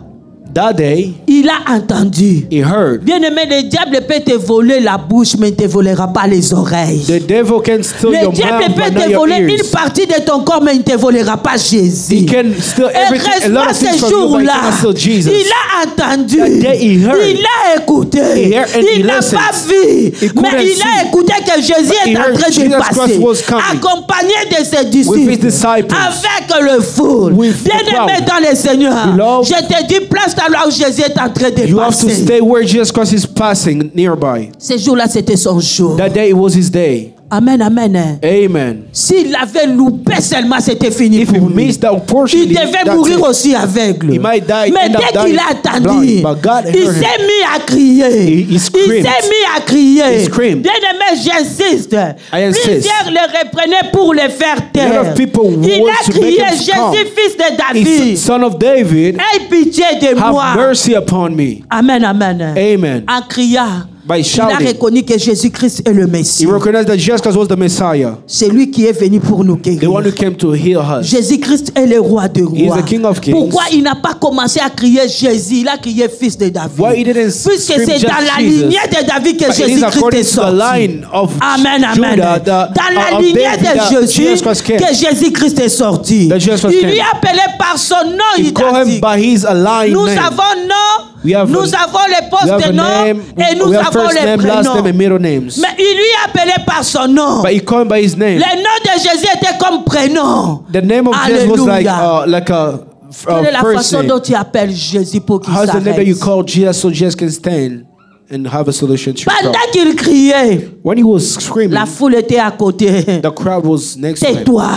That day, il a entendu. he heard. Bien-aimé, le diable peut te voler la bouche, mais il ne te volera pas les oreilles. The devil can steal Le your diable mouth, peut but not te your voler ears. une partie de ton corps, mais il ne te volera pas Jésus. He can steal everything, a lot Heureusement, of things ce from you, but he jour-là, cannot steal Jesus. il a entendu, That day he heard. il a écouté, He heard and il he n'a listened. pas vu, He couldn't mais il a see. écouté que Jésus But he est en heard train de Jesus passer, Christ was coming. accompagné de ses With his disciples, disciples. avec le foule. With the Bien-aimé crowd. dans le Seigneur, Beloved, je te dis, place-toi là où Jésus est en train de You have to passer. stay where Jesus Christ is passing nearby. Ce jour-là, c'était son jour. That day it was his day. Amen, amen. Amen. S'il avait loupé seulement, c'était fini If he pour lui. missed that portion, Il devait that's mourir it. aussi aveugle. He might die, Mais end up dès qu'il dying a attendu, blind, but God il heard him. s'est mis à crier. He Il screamed. s'est mis à crier. He screamed. Bien-aimé, j'insiste. I insist. Plusieurs le reprenaient pour le faire A lot taire. of people Il want a to make crié, him calm. Jésus, fils de He's David, son of David. aie pitié de Have moi. mercy upon me. Amen, amen. Amen. En criant, By il a shouting, reconnu que Jésus-Christ est le Messie. he recognized that Jesus Christ was the Messiah, C'est lui qui est venu pour nous the one who guérir. came to heal us. Jésus-Christ est le roi de He is rois. the King of Kings. Pourquoi il n'a pas commencé à crier Jésus, il a crié fils de David? Why he didn't Puisque scream c'est just dans la Jesus, lignée de David que but it is Jésus-Christ according est to the sorti. line of Amen, amen. Judah, Dans la of lignée David, de that Jésus Jesus Christ came. que Jésus-Christ est sorti. That Jesus Christ Il came. lui appelait par son nom He called him identique. by his aligned Nous name. avons nom, We have nous avons les We postes have de a nom name, et nous we have avons first les name, last prénoms. name, and middle names. Mais il lui appelait par son nom. But he called him by his name. Le nom de Jésus était comme prénom. The name of Jesus was like Alléluia. Quelle est la first façon name. dont tu appelles Jésus pour qu'il How's the name that you s'arrête? call Jesus so Jesus can stand and have a solution to your Pendant problem? qu'il criait, When he was screaming, la foule était à côté. the crowd was next to him. Tais-toi.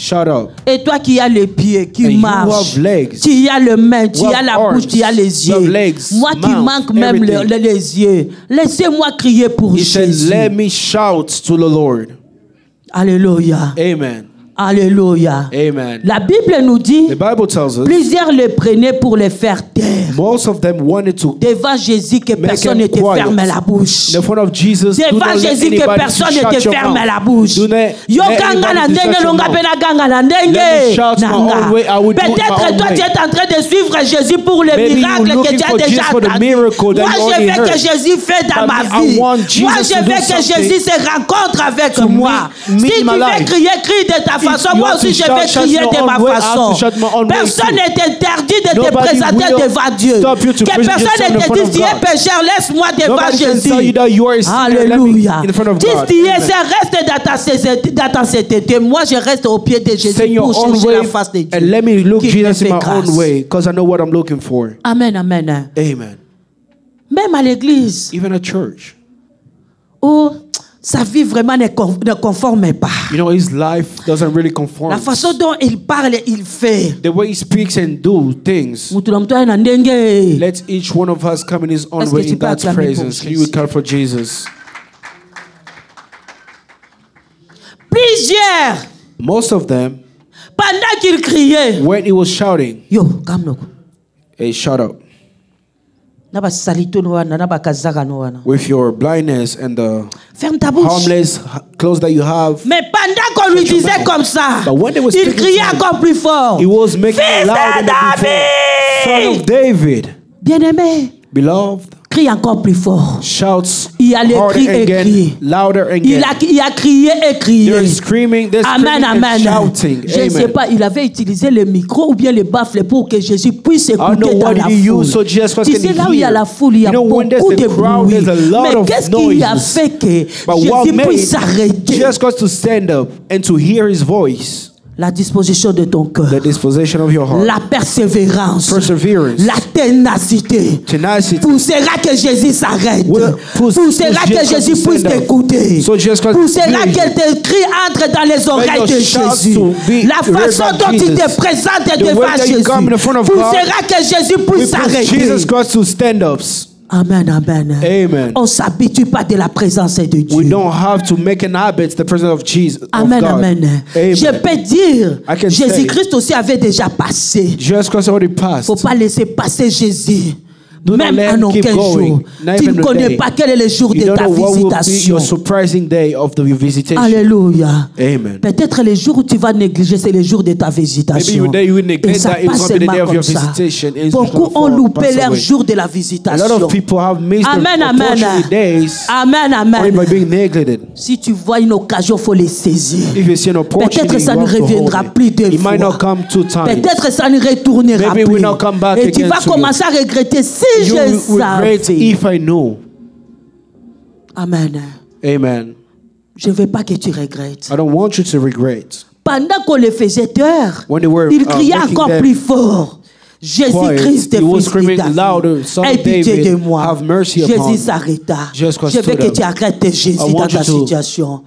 Shut up. Et toi qui as les pieds, qui And you marchent, have legs. tu as le main, tu You as have la arms. bouche, tu as les You have yeux. legs, Moi qui mouth, manque même everything. les yeux. Laissez-moi crier pour He said, Jésus. let me shout to the Lord. Alléluia. Amen. Alléluia. Amen. La Bible nous dit, The Bible tells us plusieurs le prenaient pour les faire taire. most of them wanted to Devant Jésus, que personne ne him te quiet. ferme la bouche. in front of Jesus. do Devant not let Jésus, que anybody personne shut ne te your ferme mouth. la bouche. Do not Yo let ganga na anybody ndenge shut your longa mouth. pe na ganga na ndenge. Let me shout my Nanga. own way, I will do it my Peut-être own toi way. tu es en train de suivre Jésus pour le Maybe miracle you're que looking tu as for déjà Jesus for the entendu. miracle that Moi you je already veux que heard. Jésus fait dans But ma me, I vie. want Moi Jesus je to do veux que something Jésus se rencontre avec to moi. meet Si tu in my veux life. crier, crie de ta façon. you Moi have aussi to je vais shout crier your de own ma way, I have façon. to shout my own way Personne too. n'est interdit de te Nobody présenter will devant Dieu. stop you to Que present personne yourself ne in front te of dise tu es God. pécheur, laisse-moi devant Nobody can Jésus. tell you that you are a sinner. Let me Alléluia. in front of Dis God. tu es, Amen. reste dans ta CTT. Moi, je reste au pied de Jésus Say your pour own chercher way la face de Dieu. and let me look qui me Jesus in fait my grâce. own way because I know what I'm looking for. Amen, amen. Amen. Même à l'église, Even a church. où sa vie vraiment ne conforme pas. You know, his life doesn't really conform. La façon dont il parle, il fait. The way he speaks and do things. Mutu na mtu ana ndenge. Let each one of us come in his own Est-ce way que in tu peux God's acclamer pour presence. Can Jésus? you call for Jesus? Plusieurs, Most of them, pendant qu'il criait, when he was shouting, yo, kamnoko. hey, shut up. Na ba salito no wana, na ba kazaka no wana. With your blindness and the Ferme ta bouche. harmless clothes that you have, Mais pendant qu'on lui disait comme ça, But when they were il speaking criait to him, encore plus fort. he was making it Fils louder de than before. Son of David, Bien-aimé, beloved, crie encore plus fort. shouts Il a les harder cris et again, cris. louder Il again. a crié et crié. They're screaming, they're Amen, screaming amen. and shouting. Je ne sais Amen. pas, il avait utilisé le micro ou bien le baffle pour que Jésus puisse I don't écouter know dans what la did he foule. use so Jesus Christ Tu can sais, là où il y a hear. la foule, il y a You know, when there's beaucoup a de crowd, bruit. there's a lot Mais of qu'est-ce qui a noises. fait que But what Jésus made puisse s'arrêter? Jesus Christ to stand up and to hear his voice? La disposition de ton cœur. The disposition of your heart. La persévérance. Perseverance. La ténacité. Tenacity. Poussera que Jésus s'arrête. Poussera que Jésus puisse t'écouter. So Jesus Christ Poussera hear you. que tes cris entrent dans les oreilles de your shouts Jésus. to be La façon heard by dont tu Jesus. te présentes The devant way that you Jésus. come in front of God. Poussera que Jésus We puisse push s'arrêter. Jesus Christ to stand-ups. Amen, amen. Amen. On ne s'habitue pas de la présence de Dieu. We don't have to make an habit the presence of Jesus. Amen, of God. amen. Amen. Je peux dire, I can Jésus-Christ aussi avait déjà passé. Jesus Christ already passed. Il ne faut pas laisser passer Jésus. Do not Même let en him aucun keep going. jour. Not Tu even ne a connais day. pas quel est le jour You de don't ta know what will be visitation. your surprising day of the visitation. Alléluia. Amen. Peut-être les jours où tu vas négliger, c'est les jours de ta Maybe visitation. you day you will neglect Et ça that, it's passe going to be the seulement day of your comme ça. visitation. It's Beaucoup gonna ont fall, loupé pass leur away. jour de la A lot visitation. of people have missed Amen, their amen. opportunity days Amen, only by amen. being neglected. Si tu vois une occasion, il faut les saisir. If you see an opportunity, Peut-être ça you ne have to hold reviendra it. plus deux It might fois. not come two times. Peut-être ça ne retournera Maybe it will plus. not come back Et tu again vas to you. commencer à regretter si You je will regret savais. if I knew. Amen. Amen. Je ne veux pas que tu regrettes. I don't want you to regret. Pendant qu'on les faisait taire, When they were, il criait making encore them plus fort. Jésus-Christ, quiet, he was fils de screaming David, louder, Son of aie pitié David, de moi. have mercy upon me. Jésus s'arrêta. Jesus Christ Je veux stood que up. tu arrêtes Jésus I dans want ta you to- situation.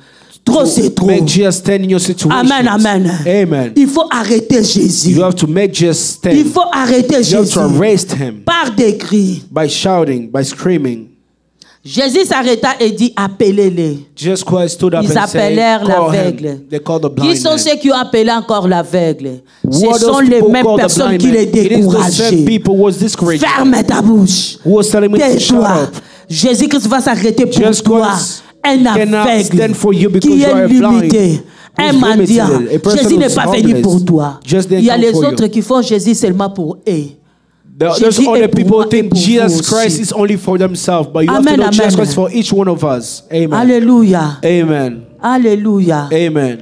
Trop, c'est trop. Make Jesus stand in your situation. Amen, amen. Amen. Il faut arrêter Jésus. You have to make Jesus stand. Il faut arrêter You have Jésus to arrest him par des cris. by shouting, by screaming. Jésus s'arrêta et dit appelez-les. Jesus Christ stood up Ils and said, appelèrent call l'aveugle. him. They called the Qui blind sont man. ceux qui ont appelé encore l'aveugle? Who Ce are sont those les people mêmes called the personnes blind qui man? les It is the same décourageaient. people who was discouraged. Ferme ta bouche. Who was telling me to shut Tais-toi. up. Jésus-Christ va s'arrêter pour Jesus toi. Christ Un cannot aveugle stand for you because qui you are est blind. limité. Un Who's mendiant. limited. A person Jésus n'est who's pas venu homeless. pour toi. Just didn't Il y a come les for autres you. qui font Jésus seulement pour eux. There's Jésus other est pour people moi who et think pour Jesus vous Christ aussi. is only for themselves, but you have Amen, to know Jesus amen. Christ for each one of us. Amen. Alléluia. Amen. Alléluia. Amen.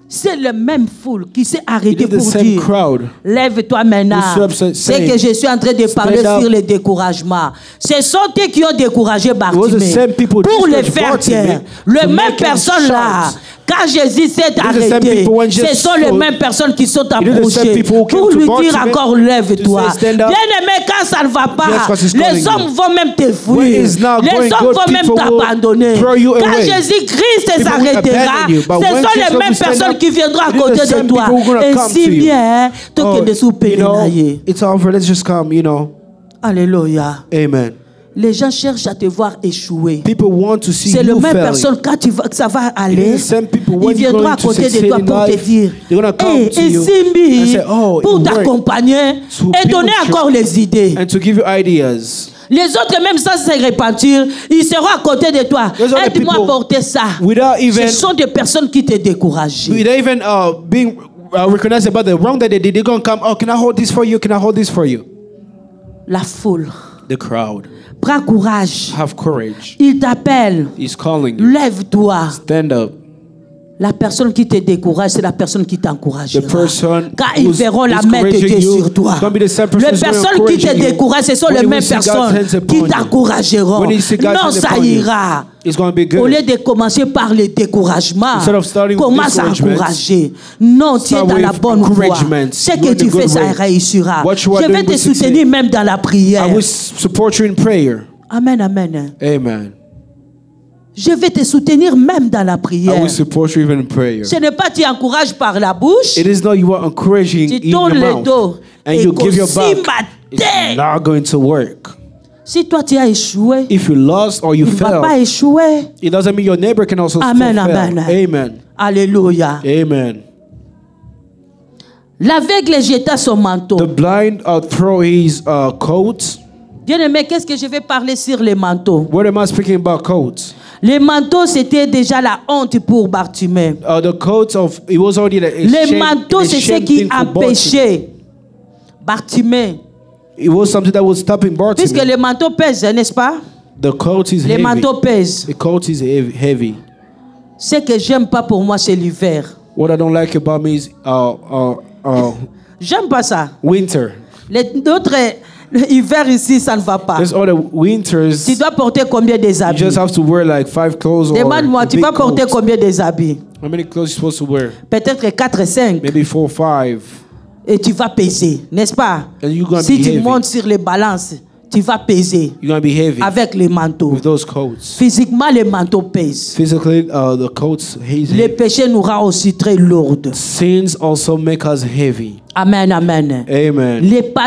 C'est le même foule qui s'est It arrêté is the pour same dire crowd. lève-toi maintenant. Who stood up C'est saying, que je suis en train de parler stand up. sur le découragement. Ce sont eux qui ont découragé was the Bartimée same people pour le discouraged faire Bartimée taire. to Les mêmes make him personnes là, shout. quand Jésus s'est the same arrêté, people when ce Jesus sont les stood. mêmes personnes qui sont the same approchées people who came pour to lui dire Bartimée encore lève-toi. to say, stand up. Bien-aimé, quand ça ne va Jesus pas, Christ is les calling hommes you. vont même te When fuir. it's not Les going hommes good, vont même people will t'abandonner. throw you Quand away. Jésus-Christ People will s'arrêtera, abandon you. But ce when sont Jesus les mêmes will stand personnes up, qui viendront à it is côté the de same toi. people who are gonna Et come si to you. bien, toi qui es sous You know, pénaillé. it's over. Let's just come, you know. Alléluia. Amen. Les gens cherchent à te voir échouer. People want to see C'est le you même failing. personne quand ça va It aller, is the same people ils when you're viendront going à to côté de succeed toi in pour te life, dire they're gonna come hey, to et you Simbi, and say, oh, pour it worked. t'accompagner So et people donner should- encore les idées. and to give you ideas. Les autres, même sans se repentir, ils seront à côté de toi. Those are the Aide-moi à people porter ça. without even- Ce sont des personnes qui te découragent. Without even being recognized about the wrong that they did, they're going to come, oh, can I hold this for you? Can I hold this for you? La foule. The crowd. Prends courage. Have courage. Il t'appelle. He's calling you. Lève-toi. Stand up. La personne qui te décourage, c'est la personne qui t'encouragera. The person Quand ils who's verront la main de Dieu discouraging you, sur toi. don't be the same person Les who's gonna personnes qui te encourage you. découragent, ce sont When les you mêmes see God's personnes hands upon qui you. t'encourageront. When you see God's Non, hands ça upon you, ira. it's going to be Au good. lieu de commencer par le découragement, Instead of starting with commence à discouragement, encourager. Non, tu es start dans la with bonne voie. encouragement. Ce You're que in tu the good fais, ça way. réussira. What you are Je vais doing te will soutenir succeed. même dans la prière. I will support you in prayer. Amen, amen. Amen. Je vais te soutenir même dans la I prière. will support you even in prayer. Ce n'est pas tu encourages par la bouche. It is not you are encouraging Tu in tournes your le dos. mouth and Et you give your qu'aussi back. It's matin. not going to work. Si toi tu as échoué, If you lost or you il ne va fell, pas échouer. it doesn't mean your neighbor can also Amen, still fail. amen. Amen. Alléluia. Amen. L'aveugle jeta son manteau. The blind throw his coat. Bien-aimé, qu'est-ce que je vais parler sur les manteaux? What am I speaking about coats? Les manteaux, c'était déjà la honte pour Bartimée. The coats of it was already Les manteaux, c'est ce qui empêchait Bartimée. It was something that was stopping Puisque Bartimaeus. les manteaux pèsent, n'est-ce pas? The coat is Les heavy. manteaux pèsent. The coat is heavy. Ce que j'aime pas pour moi, c'est l'hiver. What I don't like about me is J'aime pas ça. winter. D'autres hiver ici, ça ne va pas. There's other winters. Tu dois porter combien des You habits? just have to wear like 5 clothes or Demande-moi, a tu big vas porter coat. combien des habits? How many clothes you supposed to wear? Peut-être 4 et 5. Maybe 4 or 5. Et tu vas peser, n'est-ce pas? And you're gonna Si be tu heavy. montes sur les balances, tu vas peser You're gonna be heavy avec les manteaux. with those coats. Physiquement, les manteaux pèsent. Physically, the coats Les heavy. péchés nous rendent aussi très lourds. Sins also make us heavy. Amen, amen. Amen.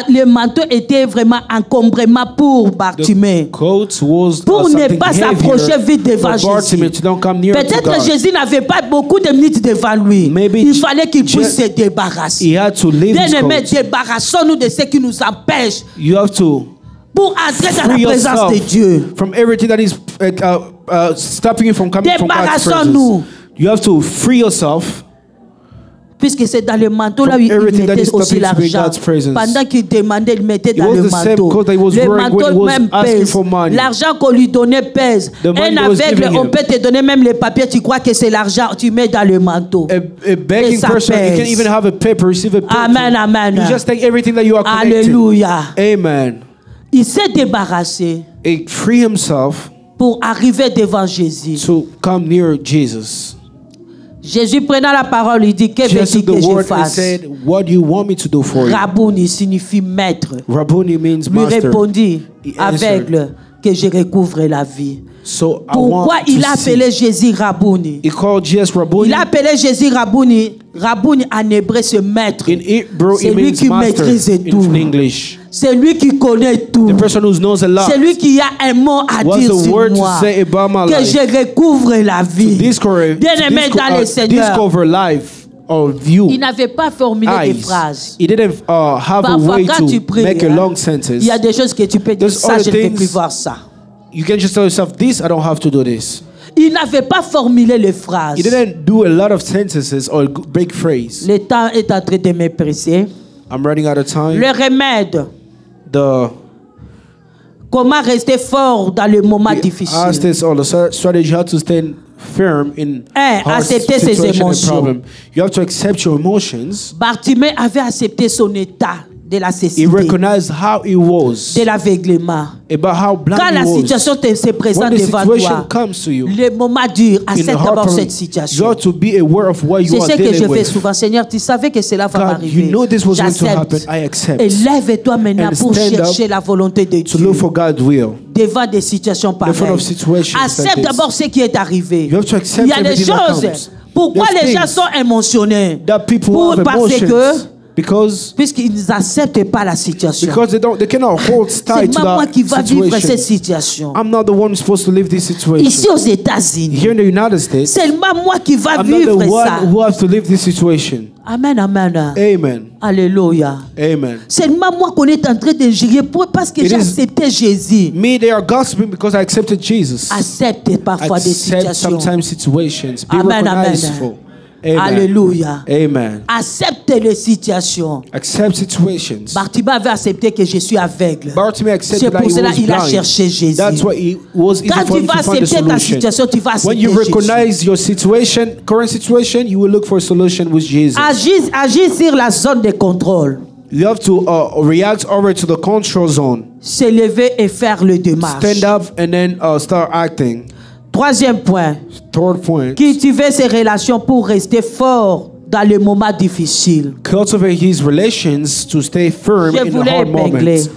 Les manteaux étaient vraiment encombrement pour Bartimée. Coats was Pour ne something pas s'approcher heavier vite devant for Bartimaeus Jésus. to don't come near to Peut-être God. Jésus n'avait pas beaucoup de minutes devant lui. Maybe Il fallait qu'il Je- puisse se débarrasser. He had to leave his Bien-aimés, coat. débarrassons-nous de ce qui nous empêche You have to pour entrer dans free la présence de yourself Dieu. from everything that is stopping you from coming from God's Débarrassons-nous. presence. You have to free yourself. Puisque c'est dans le manteau là où From il everything that mettait is aussi stopping to be l'argent. God's presence. Pendant qu'il demandait, il mettait It dans was le the same manteau. coat that he was Le wearing when he manteau was même asking pèse. for money. L'argent qu'on lui donnait pèse. The money Un he was aveugle, giving on him. peut te donner même les papiers, tu crois que c'est l'argent, tu mets dans le manteau. A begging ça person, you pèse. can even have a paper, receive a paper. Amen, amen. You just take everything that you are connected. Alléluia. Amen. Il s'est débarrassé He free himself pour arriver devant Jésus. to come near Jesus. Jésus prenant la parole, il dit, que Jesus veux-tu took que the je word and fasse? said, "What do you want me to do for you?" Rabouni signifie maître. Rabboni means Lui master. répondit, He answered, aveugle, que je recouvre la vie. So I Pourquoi want il to a see. appelé Jésus Rabouni? He called Jesus Rabboni. Il a appelé Jésus Rabouni. Rabouni en hébreu, c'est maître. In Hebrew, C'est it lui means qui master. maîtrise tout. In English, C'est lui qui connaît tout. the person who knows a lot. C'est lui qui a un mot à What's dire the sur word to moi. say about my Que life? je recouvre la vie. Bien-aimé dans le Seigneur. discover life of you. Il n'avait pas formulé des Eyes. phrases. He didn't have a Parfois, way quand tu to pries, make a hein, long sentence. il y a des choses que tu peux dire, There's ça, other je ne peux things- plus voir ça. You can just tell yourself, "This, I don't have to do this." Il n'avait pas formulé les phrases. He didn't do a lot of sentences or big phrase. Le temps est en train de me presser. I'm running out of time. Le remède. The Comment rester fort dans le moment difficile. ask this all the strategy how to stand firm in hard accepter ses situation and émotions. problem. You have to accept your emotions. Bartimée avait accepté son état de la He cécité, recognized how he was, de l'aveuglement. about how blind Quand he la was. situation se présente When the devant situation toi, comes to you, le moment dur, in a accepte hard d'abord problem, cette you situation. have to be aware of what you C'est are ce que je dealing fais with. souvent. Seigneur, tu savais que cela va God, m'arriver. you know this was going to happen. J'accepte. I accept. Et lève-toi maintenant And pour stand up chercher la volonté de To Dieu look for God's will. devant des situations In front pareilles. of situations like Accepte this. d'abord ce qui est arrivé. You have to accept Il y a des everything that choses. comes. Pourquoi There's les gens things sont émotionnés? That people have Parce emotions que puisqu'ils n'acceptent pas la situation. they cannot hold C'est tight to pas moi that qui va vivre cette situation. situation. I'm not the one who's supposed to live this situation. Ici aux États-Unis, Here in the United States, seulement moi qui va I'm not vivre the ça. one who has to live this situation. Amen, amen. Amen. Alléluia. Amen. Seulement moi qu'on est en train d'injurer parce que It j'ai is- accepté Jésus. Me, they are gossiping because I accepted Jesus. Accepte parfois des Accept situations. sometimes situations. Be Amen, amen. recognizeful. Amen. Alléluia. Amen. Accepte les situations. Accept situations. Bartimée avait accepté que je suis aveugle. Bartimaeus C'est accepted that pour he cela was qu'il a blind. cherché Jésus. That's why it was easy Quand for tu him vas to find a accepter ta solution. situation, tu vas accepter When you Jésus. recognize your situation, current situation, you will look for a solution with Jesus. Agis sur la zone de contrôle. You have to react over to the control zone. Se lever et faire le démarche. Stand up and then start acting. Troisième point. Third point. Cultiver ses relations pour rester fort dans les moments difficiles. Cultivate his relations to stay firm Je in the voulais hard épingler. moments.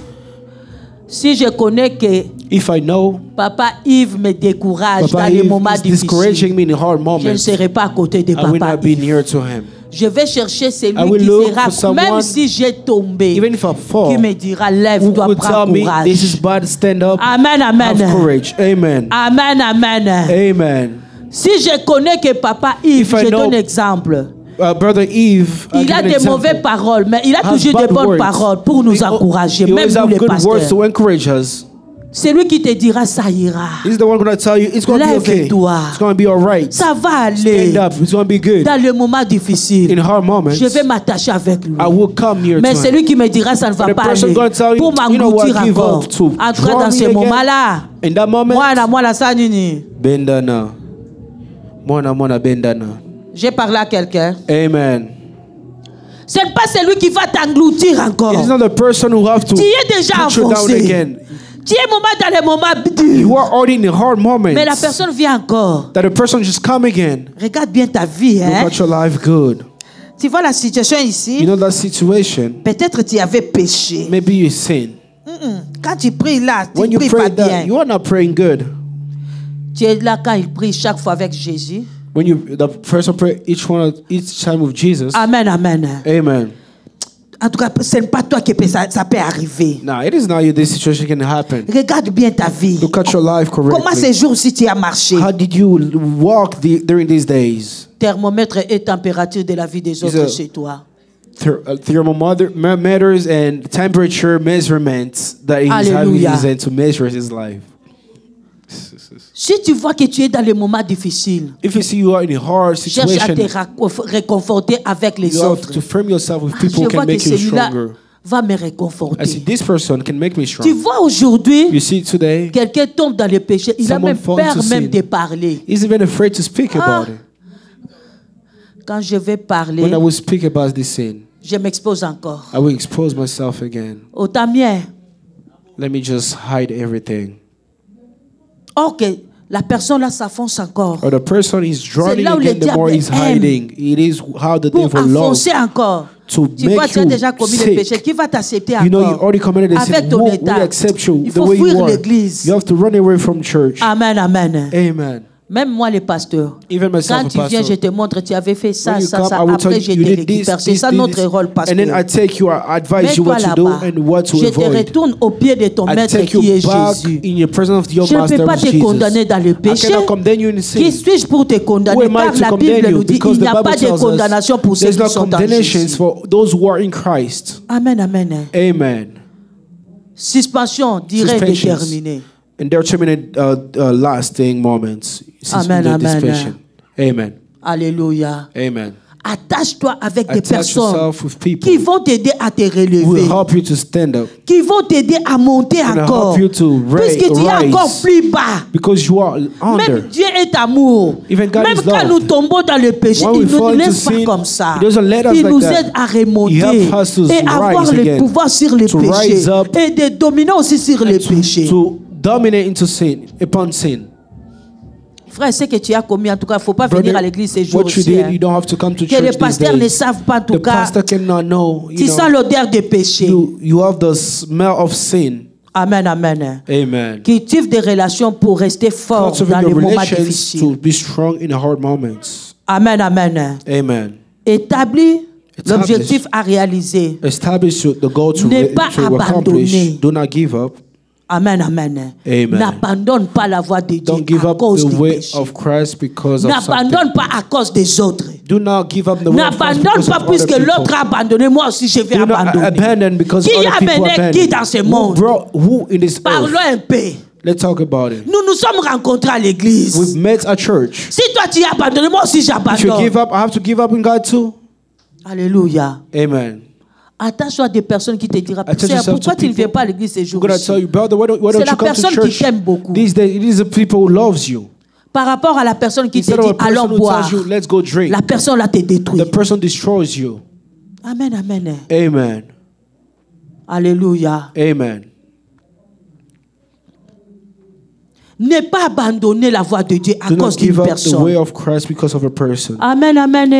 Si je connais que If I know Papa Yves me décourage Papa dans les Yves moments is discouraging difficiles, me in hard je ne moments, serai pas à côté de I will Papa not be Yves. near to him. Je vais chercher celui I will qui look sera, for someone, même si j'ai tombé, Even if I qui fall, me dira, who lève-toi, could prends tell me this is courage. bad, stand up, Amen, have amen. courage. Amen. Amen, amen. Amen. Si je connais que Papa Yves, If I je know- donne exemple, Brother Yves, I'll il give a an des example. mauvaises paroles, mais il a Has toujours de bad bonnes words. paroles pour nous encourager, He même always nous have les good words pasteurs. to encourage us. C'est lui qui te dira, ça ira. He's the one going to tell you it's going to be okay. Lève-toi. It's going to be all right. Ça va aller. Stand up. It's going to be good. Dans le moment difficile, In hard moments, je vais m'attacher avec lui. I will come near Mais to c'est him. lui qui me dira, ça ne va But the pas person aller. gonna tell you, Pour you know what, m'engloutir give encore. up to En tout cas, draw dans me ce again. moment-là, In that moment, moi, ça nini. bendana. Mona bendana. J'ai parlé à quelqu'un. Amen. Ce n'est pas celui qui va t'engloutir encore. It is not the person who have to Tu es déjà put you down enfoncé. again. Tu es dans les moments durs. You are already in the hard moments. Mais la personne vient encore. That the person just come again. Regarde bien ta vie. Look Hein? at your life good. Tu vois la situation You ici? know that situation. Peut-être tu avais péché. Maybe you sin. Quand tu pries là, tu When you pries pas pray that, bien. you are not praying good. Tu es là quand il prie chaque fois avec Jésus. When the person pray each time with Jesus. Amen, amen. Amen. En tout cas, ce n'est pas toi qui ça peut arriver. Now it is not you. This situation can happen. Regarde bien ta vie. Look at your life Comment correctly. ces jours-ci tu as marché? How did you walk during these days? Thermomètre et température de la vie des autres a- chez toi. Thermometers and temperature measurements that he's having Hallelujah. his end to measure his life. Si tu vois que tu es dans les moments difficiles, If you see you are in a hard cherche à te situation, réconforter avec les you have autres. to firm yourself with Ah, people je who vois can que make you celui-là stronger. va me I see réconforter. this person can make me Tu strong. vois aujourd'hui, You see today, quelqu'un tombe dans le péché, il a Someone même fall peur into même sin. de parler. he's even afraid to speak Ah. about it. Quand je vais parler, When I will speak about this sin, je m'expose encore. I will expose myself again. Autant mieux. Let me just hide everything. Ok, la personne là s'enfonce encore. Or the person is drowning là où le again, the more diable he's aime. hiding. It is how the Pour devil loves enfoncer encore. to Tu vois, make tu as déjà you commis le sick. péché. Qui va t'accepter You know, you encore? already committed a Avec sin. ton Who will état. accept you Il the faut way you fuir are? l'église. You have to run away from church. Amen, amen. Amen. Même moi, les pasteurs. Even myself, Quand a tu viens, pastor. je te montre, tu avais fait ça, When you ça, come, ça. I will tell Après, you, je you te did récupère. this, C'est this, ça notre this. rôle, And then I pasteur. take you, I advise you Mets-toi what to do là-bas. and what to Je te avoid. retourne au pied de ton I maître take qui you est back Jésus. in your presence of your Je ne master, peux pas who is te Jesus. condamner dans le I péché. cannot condemn you in sin. Qui suis-je pour te Who condamner? am I Car to la condemn Bible you? nous dit Because il n'y the a Bible pas de tells us condamnation pour ceux there's qui no sont en condemnations Jésus. for those who are in Christ. Amen, amen. Amen. Suspension, durée Suspensions. déterminée. Indeterminate lasting moments. Amen, amen. Dispensation. Amen. Alléluia. Amen. Attache-toi avec des Attach personnes yourself with people qui vont t'aider à te who will relever, help you to stand up qui vont t'aider à monter and encore. help you to Puisque tu es rise encore plus bas. because you are under. Même Dieu est amour. Even God Même is quand love. nous tombons dans le péché, When il we ne nous fall into laisse pas sin, comme ça. He doesn't let us Il like nous that. aide à remonter He helps us to et avoir rise le again, pouvoir sur le to péché rise up et de dominer aussi sur le péché. to dominate into sin, upon sin. Frère, ce que tu as commis, en tout cas, il ne faut pas venir à l'église ces what you jours-ci. did, hein. you don't have to come to Que les church these pasteurs ne days. savent pas, en tout The cas. pastor cannot know. Tu sens l'odeur de péché. You have the smell of sin. Amen, amen. Amen. Cultive des relations pour rester fort Cultivate dans les your moments relations to difficiles. be strong in the hard moments. Amen, amen. Amen. Établis Establish. l'objectif à réaliser. Establish the goal to, Ne pas to accomplish. abandonner. Do not give up. Amen, amen. Amen. N'abandonne pas la voie de Dieu Don't give à up cause the du way péché. of Christ because of something. N'abandonne pas à cause des autres. Do not give up the way of Christ N'abandonne because pas of other puisque people. l'autre a abandonné. Moi aussi, je vais Do not abandonner. abandon because Qui other a people mené abandon. qui dans ce monde? Who in this Parlons earth? un peu. Let's talk about it. Nous nous sommes rencontrés à l'église. We've met at church. Si toi tu as abandonné, moi aussi If you j'abandonne. give up, I have to give up in God too. Alléluia. Amen. Attache-toi à des personnes qui te diront, Attach Seigneur, yourself pourquoi to tu ne viens people pas à l'église ces I'm gonna jours-ci? tell you, brother, why C'est don't la you come to personne qui church? t'aime beaucoup. These days, it is the people who loves you. Par rapport à la personne qui te Instead of dit, a person allons who boire, tells you, let's go drink. la personne là te détruit. The person destroys you. Amen, amen. Amen. Alléluia. Amen. Ne pas abandonner la voie de Dieu à Do cause not d'une give up the personne. way of Christ because of a person. Amen, amen.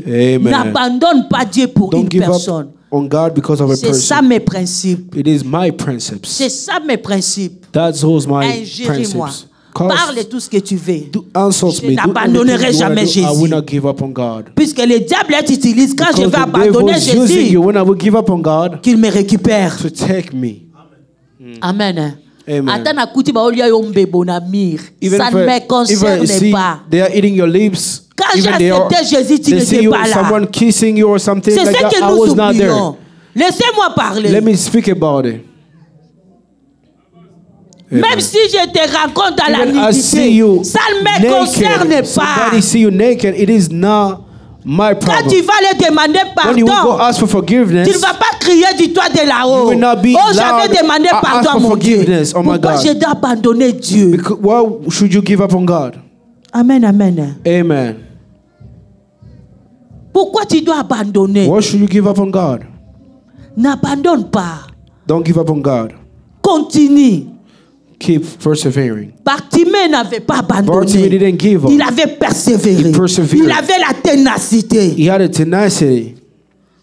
Amen. N'abandonne pas Dieu pour Don't une give up personne. on God because of a C'est ça person. mes principes. It is my principes. C'est ça mes principes. That's those my Ingérie-moi. principes. Parle tout ce que tu veux. Insult Je me. n'abandonnerai jamais I will Jésus. not give up on God. Puisque le diable t'utilise quand je Because vais the abandonner devil is using Jésus, you when I will give up on God qu'il me récupère. to take me. Amen. Amen. Ata na kuti ba olia yo mbebo na mir. Even Ça if ne I- me concerne if I see pas. they are eating your lips, Quand j'ai even they accepté Jésus, tu they see n'étais you, pas là. someone kissing you or something C'est like ce that, que I nous was not there. oublions. Laissez-moi parler. Let me speak about it. Même Amen. si je te rencontre dans Even la I see nudité, you ça ne me concerne naked. pas. Somebody see you naked. It is not my Quand tu problem. vas leur demander When you will go pardon, ask for forgiveness, tu ne vas pas crier du toit de you là-haut. will not be Oh, j'avais loud. demandé I pardon ask à for mon Dieu. forgiveness. Oh my Pourquoi God. j'ai dû abandonner Dieu? because, why should you give up on God? Amen, amen. Amen. Pourquoi tu dois abandonner? Why should you give up on God? N'abandonne pas. Don't give up on God. Continue. Keep persevering. Bartimée n'avait pas Bartimaeus abandonné. didn't give up. Il avait persévéré. He persevered. Il avait la ténacité. He had a tenacity.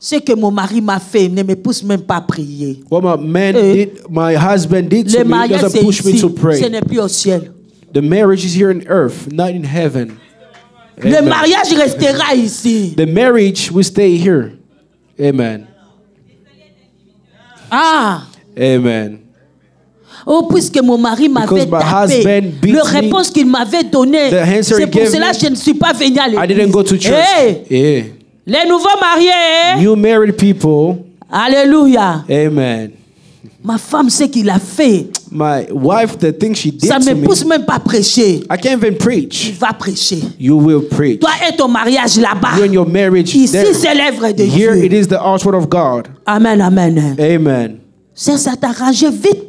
Ce que mon mari m'a fait ne me pousse même pas à prier. What my man Eh. did, my husband did Le to me, mariage doesn't c'est push me ici, to ce pray. n'est plus au ciel. The marriage is here on earth, not in heaven. Le Amen. mariage restera ici. The marriage will stay here. Amen. Ah, Amen. oh, puisque mon mari m'avait Because my tapé, husband beat la me, réponse qu'il m'avait donnée, the answer c'est he pour gave cela me, que je ne suis pas venu à I didn't l'église. go to church. Hey, Yeah. les nouveaux mariés, New married people. alléluia. Amen. Ma femme, ce qu'il a fait, My wife, the thing she did ça ne to me me, pousse même pas à prêcher. I can't even Il preach. va prêcher. You will preach. Toi et ton mariage là-bas. You and your marriage Ici, there. c'est l'œuvre de Here Dieu. it is the outward of God. Amen, amen. Amen. Ça t'arrange vite.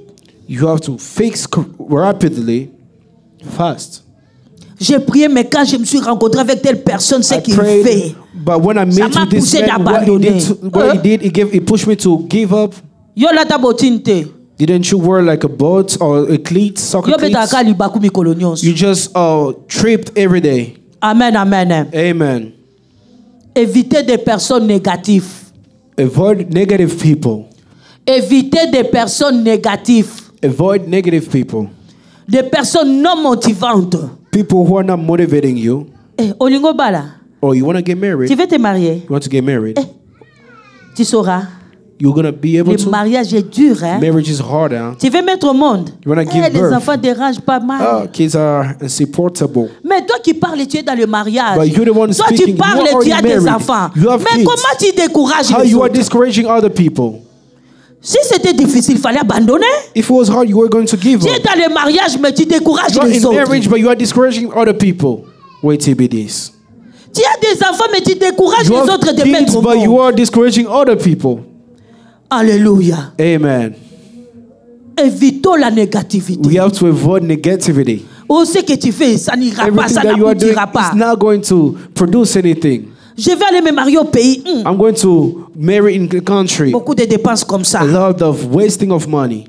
You have to fix rapidly, fast. J'ai prié, mais quand je me suis rencontré avec telle personne, ce I qu'il prayed, fait, but when I ça met m'a with this poussé man, what he d'abandonner. did, he pushed me to give up. yo lata botinte. Didn't you wear like a boat or a cleat, soccer Yo beta cleats? ka libaku mikolo nyonso. You just tripped every day. Amen, amen. Amen. Évitez des personnes négatives. Avoid negative people. Évitez des personnes négatives. Avoid negative people. Des personnes non motivantes. People who are not motivating you. Eh, Olingo Bala, Or you want to get married. tu veux te marier? You want to get married. Eh. Tu sauras. You're going to be able Le to. mariage est dur, hein? Marriage is hard, huh? Tu veux mettre au monde? You wanna give Les birth. enfants dérangent pas mal. Oh, kids are insupportable. Mais toi qui parles, tu es dans le mariage. But you're the one Toi speaking. tu parles, You are tu as already des married. enfants. You have Mais kids. comment tu décourages How les you are autres? discouraging other people. Si c'était difficile, il fallait abandonner. If it was hard, you were going to give Tu es up. dans le mariage, mais tu décourages You are les in autres. marriage, but you are discouraging other people. Wait till be this. Tu as des enfants, mais tu décourages You les have autres de kids, mettre au but you monde. are discouraging other people. Alléluia. Amen. Évitons la négativité. We have to avoid negativity. Oh, ce que tu fais, ça n'ira pas, Everything ça that you are doing n'aboutira pas. is not going to produce anything. Je vais aller me marier au pays. I'm going to marry in the country. Beaucoup de dépenses comme ça. A lot of wasting of money.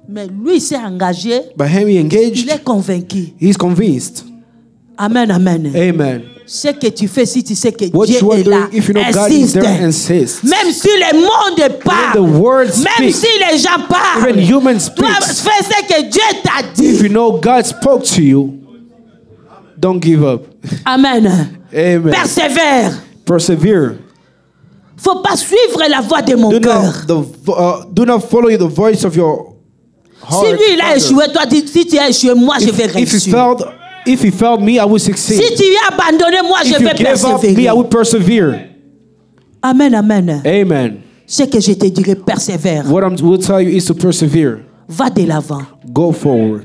Mais lui, il s'est engagé. But him, he Il engaged. est convaincu. He's convinced. Amen, amen. Amen. Ce que tu fais, si tu sais que What Dieu you are est là, doing, if you know God is insiste. there, insist. Même si le monde parle, the world même speak, si les gens parlent, even human toi speaks. fais ce que Dieu t'a If dit. you know God spoke to you, don't give up. Amen. Amen. Persévère. Persevere. Faut pas suivre la voix de mon cœur. Do not follow the voice of your heart. Si lui il a échoué, toi si tu as échoué, moi je vais réussir. If he failed me, I will succeed. Si tu as abandonné, moi je If you vais give up me, I persévérer. will persevere. Amen, amen. Amen. Ce que je te dirai, persévère. What I will tell you is to persevere. Va de l'avant. Go forward.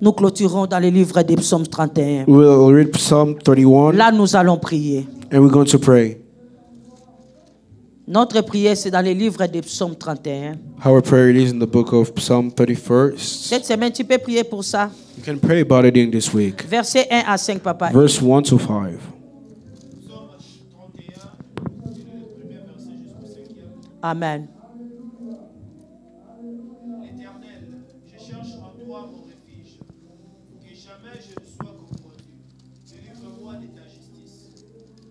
Nous clôturons dans le livre des psaumes 31. We'll read Psalm 31 Là, nous allons prier. and we're going to pray. Notre prière, c'est dans le livre des psaumes 31. Our prayer is in the book of Psalm 31st. Cette semaine, tu peux prier pour ça. You can pray about it in this week. Verset 1 à 5, papa. Verse 1 to 5. Amen. Éternel, je cherche en toi mon refuge, que jamais je ne sois confondu. Délivre-moi de ta justice.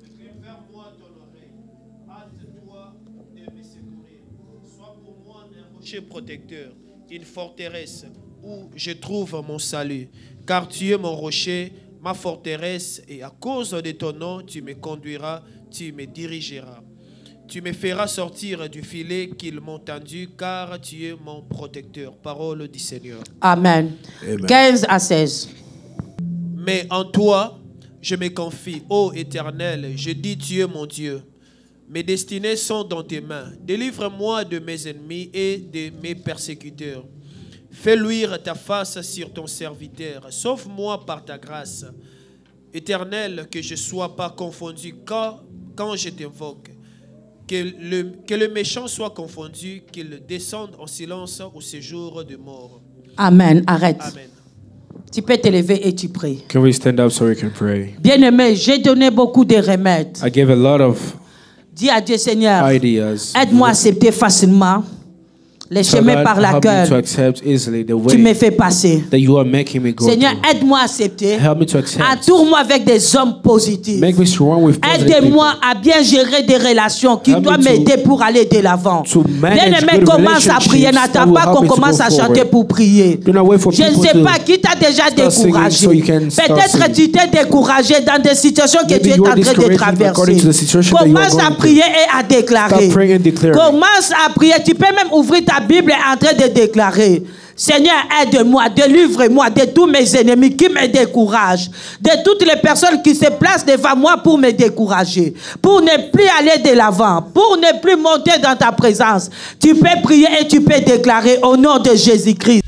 Recline vers moi ton oreille. Hâte-toi de rocher protecteur, une forteresse où je trouve mon salut. Car tu es mon rocher, ma forteresse, et à cause de ton nom, tu me conduiras, tu me dirigeras. Tu me feras sortir du filet qu'ils m'ont tendu, car tu es mon protecteur. Parole du Seigneur. Amen. 15 à 16. Mais en toi, je me confie, ô Éternel, je dis, tu es mon Dieu. Mes destinées sont dans tes mains. Délivre-moi de mes ennemis et de mes persécuteurs. Fais luire ta face sur ton serviteur. Sauve-moi par ta grâce. Éternel, que je ne sois pas confondu quand je t'invoque. Que le méchant soit confondu, qu'il descende en silence au séjour de mort. Amen. Arrête. Amen. Tu peux te lever et tu pries. Can we stand up so we can pray? Bien-aimé, j'ai donné beaucoup de remèdes. I gave a lot of Dis à Dieu, Seigneur, ideas. aide-moi à accepter facilement les So chemins God, par help me to lesquels accept easily the tu me way fais passer. that you are making me go Seigneur, through. aide-moi à accepter. Help me to accept. Entoure-moi avec des hommes positifs. Make me surround with positive Aide-moi à bien gérer des relations qui Help me doivent to- m'aider pour aller de l'avant. to manage Bien-aimé, good commence à prier. relationships N'attends that will pas help qu'on me to commence go à chanter forward. pour prier. Do not wait for Je ne people sais to pas qui t'a déjà start singing découragé. so you can start Peut-être singing. tu t'es découragé dans des situations que Maybe tu es you en are train de discouraged according traverser. to the situation that you are Commence à going prier et à déclarer. Start praying and declaring. Commence à prier. Tu peux même ouvrir ta Bible et en train de déclarer. Seigneur, aide-moi, délivre-moi de tous mes ennemis qui me découragent, de toutes les personnes qui se placent devant moi pour me décourager, pour ne plus aller de l'avant, pour ne plus monter dans ta présence. Tu peux prier et tu peux déclarer au nom de Jésus-Christ.